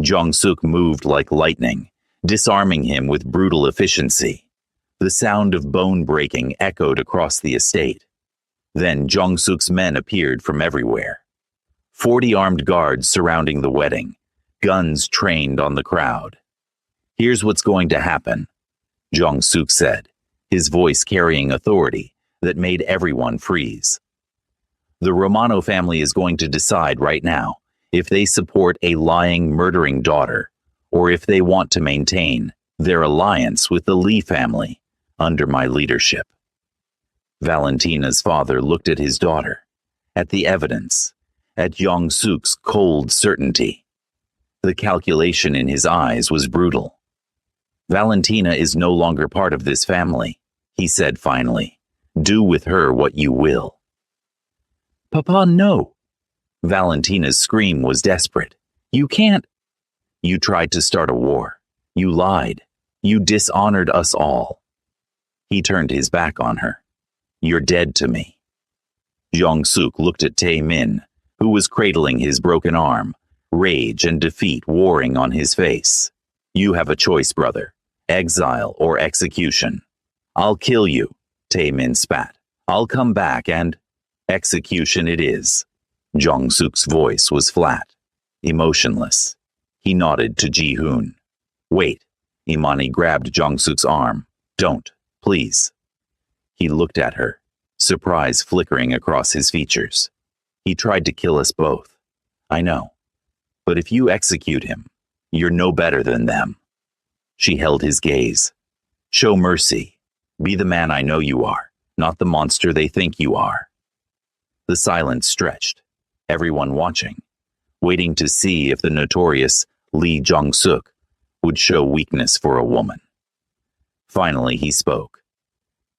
Jong-suk moved like lightning, disarming him with brutal efficiency. The sound of bone breaking echoed across the estate. Then Jong-suk's men appeared from everywhere. 40 armed guards surrounding the wedding, Guns trained on the crowd. "Here's what's going to happen," Jong-suk said, his voice carrying authority that made everyone freeze. "The Romano family is going to decide right now if they support a lying, murdering daughter, or if they want to maintain their alliance with the Lee family under my leadership." Valentina's father looked at his daughter, at the evidence, at Jong-suk's cold certainty. The calculation in his eyes was brutal. "Valentina is no longer part of this family," he said finally. "Do with her what you will." "Papa, no." Valentina's scream was desperate. "You can't." "You tried to start a war. You lied. You dishonored us all." He turned his back on her. "You're dead to me." Jong-suk looked at Tae-min, who was cradling his broken arm, rage and defeat warring on his face. "You have a choice, brother. Exile or execution." "I'll kill you," Tae-min spat. "I'll come back and—" "Execution it is." Jong-suk's voice was flat, emotionless. He nodded to Ji-hoon. "Wait." Imani grabbed Jong-suk's arm. "Don't, please." He looked at her, surprise flickering across his features. "He tried to kill us both. I know. But if you execute him, you're no better than them." She held his gaze. "Show mercy. Be the man I know you are, not the monster they think you are." The silence stretched, everyone watching, waiting to see if the notorious Lee Jong-suk would show weakness for a woman. Finally, he spoke.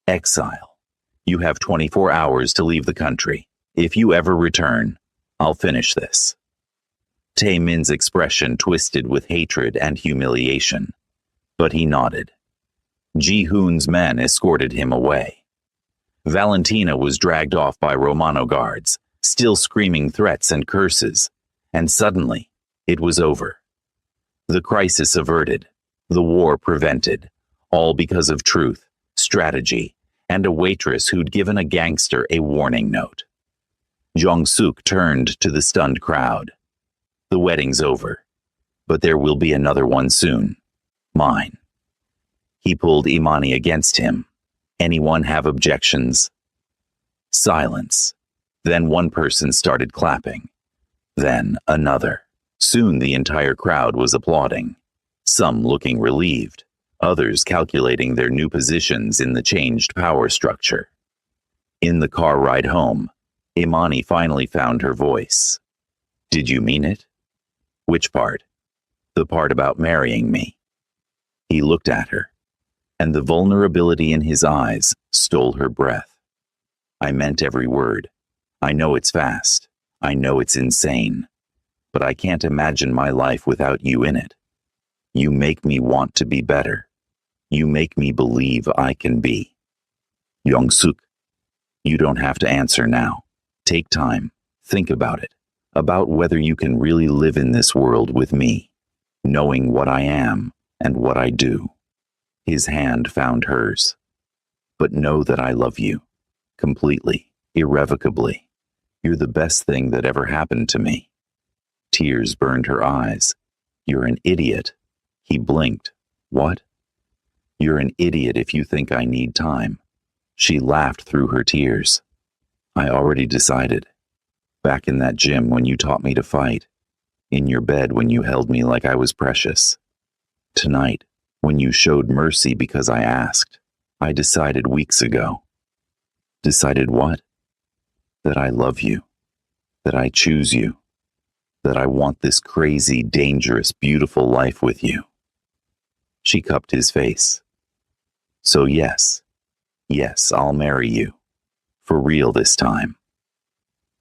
"Exile. You have 24 hours to leave the country. If you ever return, I'll finish this." Tae-min's expression twisted with hatred and humiliation, but he nodded. Ji-hoon's men escorted him away. Valentina was dragged off by Romano guards, still screaming threats and curses, and suddenly, it was over. The crisis averted, the war prevented, all because of truth, strategy, and a waitress who'd given a gangster a warning note. Jong-suk turned to the stunned crowd. "The wedding's over, but there will be another one soon. Mine." He pulled Imani against him. "Anyone have objections?" Silence. Then one person started clapping. Then another. Soon the entire crowd was applauding, some looking relieved, others calculating their new positions in the changed power structure. In the car ride home, Imani finally found her voice. "Did you mean it?" "Which part?" "The part about marrying me." He looked at her, and the vulnerability in his eyes stole her breath. "I meant every word. I know it's fast. I know it's insane. But I can't imagine my life without you in it. You make me want to be better. You make me believe I can be." "Jong-suk, you don't have to answer now. Take time. Think about it. About whether you can really live in this world with me, knowing what I am and what I do." His hand found hers. "But know that I love you. Completely, irrevocably. You're the best thing that ever happened to me." Tears burned her eyes. "You're an idiot." He blinked. "What?" "You're an idiot if you think I need time." She laughed through her tears. "I already decided. Back in that gym when you taught me to fight. In your bed when you held me like I was precious. Tonight, when you showed mercy because I asked. I decided weeks ago." "Decided what?" "That I love you. That I choose you. That I want this crazy, dangerous, beautiful life with you." She cupped his face. "So yes, I'll marry you. For real this time."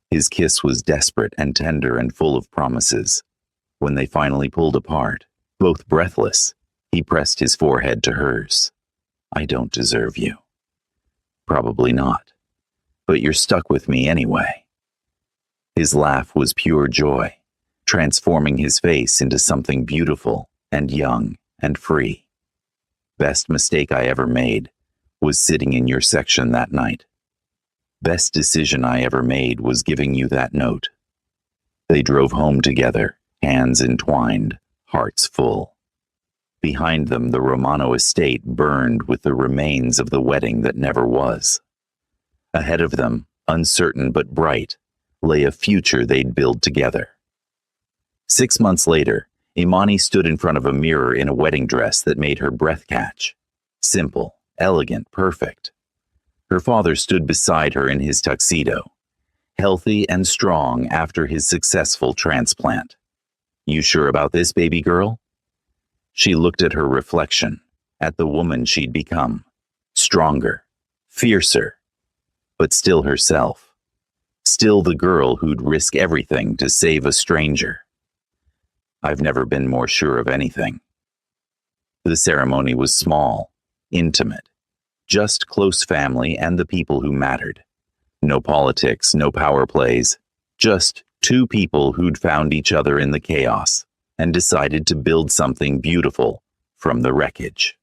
His kiss was desperate and tender and full of promises. When they finally pulled apart, both breathless, he pressed his forehead to hers. "I don't deserve you." "Probably not. But you're stuck with me anyway." His laugh was pure joy, transforming his face into something beautiful and young and free. "Best mistake I ever made was sitting in your section that night. Best decision I ever made was giving you that note." They drove home together, hands entwined, hearts full. Behind them, the Romano estate burned with the remains of the wedding that never was. Ahead of them, uncertain but bright, lay a future they'd build together. 6 months later, Imani stood in front of a mirror in a wedding dress that made her breath catch. Simple, elegant, perfect. Her father stood beside her in his tuxedo, healthy and strong after his successful transplant. "You sure about this, baby girl?" She looked at her reflection, at the woman she'd become. Stronger, fiercer, but still herself. Still the girl who'd risk everything to save a stranger. "I've never been more sure of anything." The ceremony was small, intimate, just close family and the people who mattered. No politics, no power plays, just two people who'd found each other in the chaos and decided to build something beautiful from the wreckage.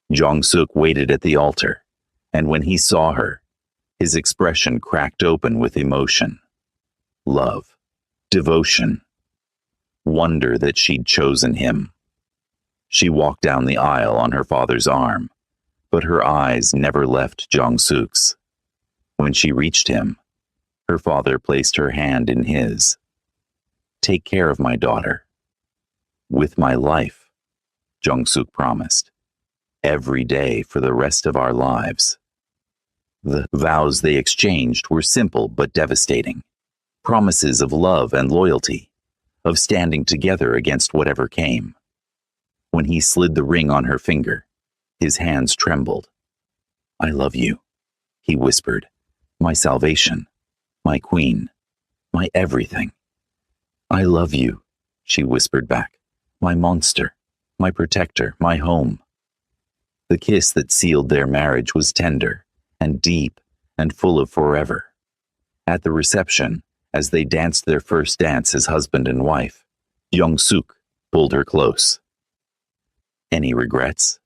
Jong-suk waited at the altar, and when he saw her, his expression cracked open with emotion. Love, devotion, wonder that she'd chosen him. She walked down the aisle on her father's arm, but her eyes never left Jong-suk's. When she reached him, her father placed her hand in his. "Take care of my daughter." "With my life," Jong-suk promised. "Every day for the rest of our lives." The vows they exchanged were simple but devastating. Promises of love and loyalty, of standing together against whatever came. When he slid the ring on her finger, his hands trembled. "I love you," he whispered. "My salvation, my queen, my everything." "I love you," she whispered back. "My monster, my protector, my home." The kiss that sealed their marriage was tender and deep and full of forever. At the reception, as they danced their first dance as husband and wife, Jong-suk pulled her close. "Any regrets?"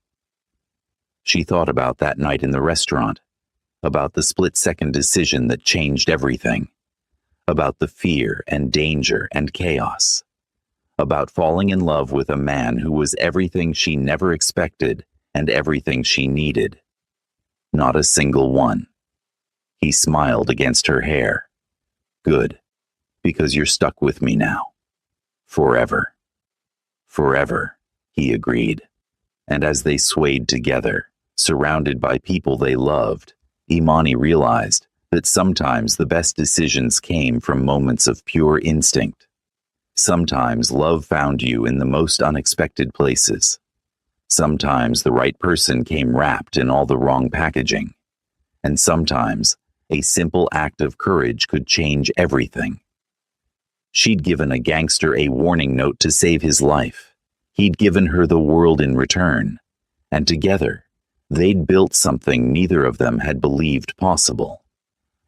She thought about that night in the restaurant, about the split-second decision that changed everything, about the fear and danger and chaos, about falling in love with a man who was everything she never expected and everything she needed. Not a single one. He smiled against her hair. "Good, because you're stuck with me now. Forever." "Forever," he agreed. And as they swayed together, surrounded by people they loved, Imani realized that sometimes the best decisions came from moments of pure instinct. Sometimes love found you in the most unexpected places. Sometimes the right person came wrapped in all the wrong packaging. And sometimes a simple act of courage could change everything. She'd given a gangster a warning note to save his life. He'd given her the world in return. And together, they'd built something neither of them had believed possible.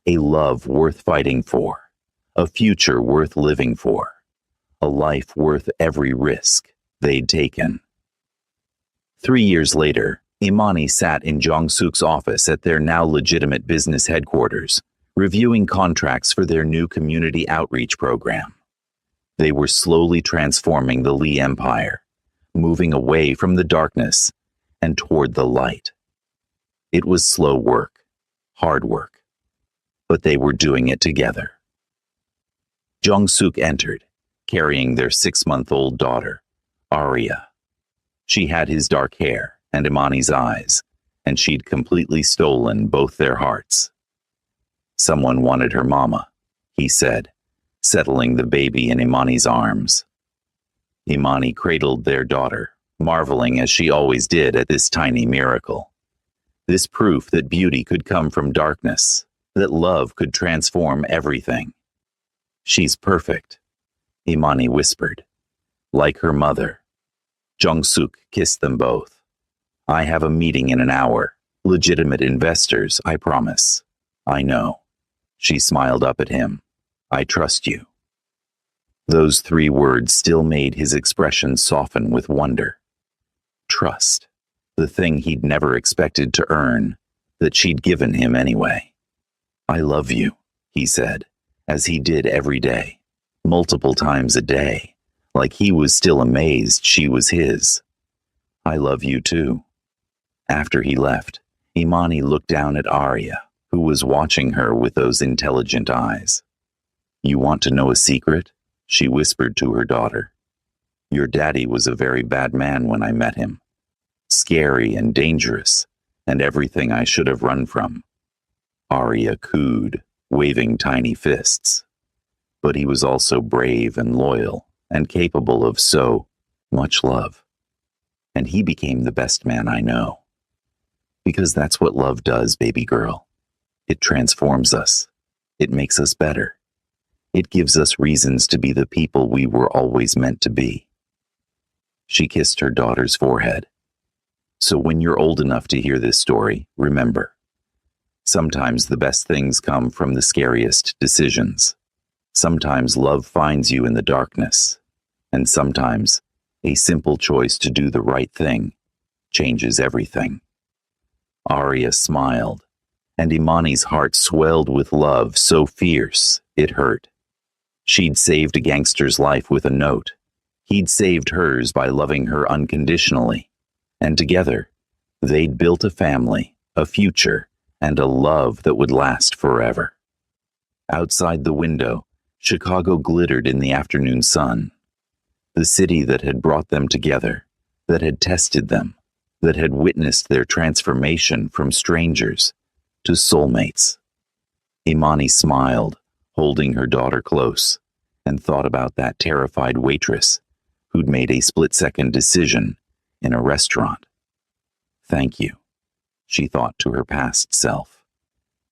A love worth fighting for. A future worth living for. A life worth every risk they'd taken. 3 years later, Imani sat in Jong-suk's office at their now legitimate business headquarters, reviewing contracts for their new community outreach program. They were slowly transforming the Lee Empire, moving away from the darkness and toward the light. It was slow work, hard work, but they were doing it together. Jong-suk entered, carrying their 6-month-old daughter, Arya. She had his dark hair and Imani's eyes, and she'd completely stolen both their hearts. "Someone wanted her mama," he said, settling the baby in Imani's arms. Imani cradled their daughter, marveling as she always did at this tiny miracle. This proof that beauty could come from darkness, that love could transform everything. "She's perfect," Imani whispered. "Like her mother." Jong-suk kissed them both. "I have a meeting in an hour. Legitimate investors, I promise." "I know." She smiled up at him. "I trust you." Those 3 words still made his expression soften with wonder. Trust. The thing he'd never expected to earn, that she'd given him anyway. "I love you," he said, as he did every day. multiple times a day, like he was still amazed she was his. "I love you too." After he left, Imani looked down at Arya, who was watching her with those intelligent eyes. "You want to know a secret?" she whispered to her daughter. "Your daddy was a very bad man when I met him. Scary and dangerous, and everything I should have run from." Arya cooed, waving tiny fists. "But he was also brave and loyal, and capable of so much love. And he became the best man I know. Because that's what love does, baby girl. It transforms us. It makes us better. It gives us reasons to be the people we were always meant to be." She kissed her daughter's forehead. "So when you're old enough to hear this story, remember, sometimes the best things come from the scariest decisions. Sometimes love finds you in the darkness, and sometimes a simple choice to do the right thing changes everything." Arya smiled, and Imani's heart swelled with love so fierce it hurt. She'd saved a gangster's life with a note. He'd saved hers by loving her unconditionally. And together, they'd built a family, a future, and a love that would last forever. Outside the window, Chicago glittered in the afternoon sun. The city that had brought them together, that had tested them, that had witnessed their transformation from strangers to soulmates. Imani smiled, holding her daughter close, and thought about that terrified waitress who'd made a split-second decision in a restaurant. "Thank you," she thought to her past self.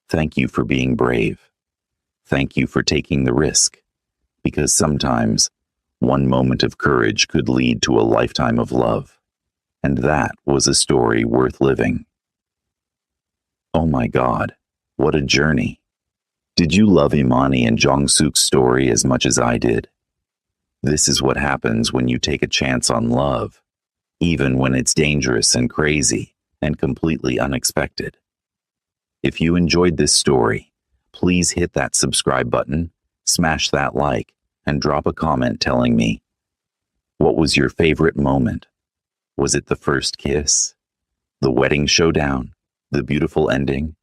"Thank you for being brave. Thank you for taking the risk, because sometimes one moment of courage could lead to a lifetime of love, and that was a story worth living." Oh my God, what a journey. Did you love Imani and Jong-suk's story as much as I did? This is what happens when you take a chance on love, even when it's dangerous and crazy and completely unexpected. If you enjoyed this story, please hit that subscribe button, smash that like, and drop a comment telling me, what was your favorite moment? Was it the first kiss? The wedding showdown? The beautiful ending?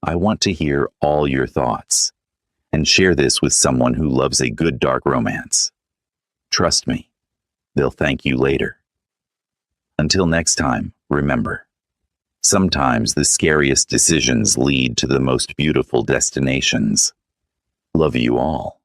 I want to hear all your thoughts, and share this with someone who loves a good dark romance. Trust me, they'll thank you later. Until next time, remember, sometimes the scariest decisions lead to the most beautiful destinations. Love you all.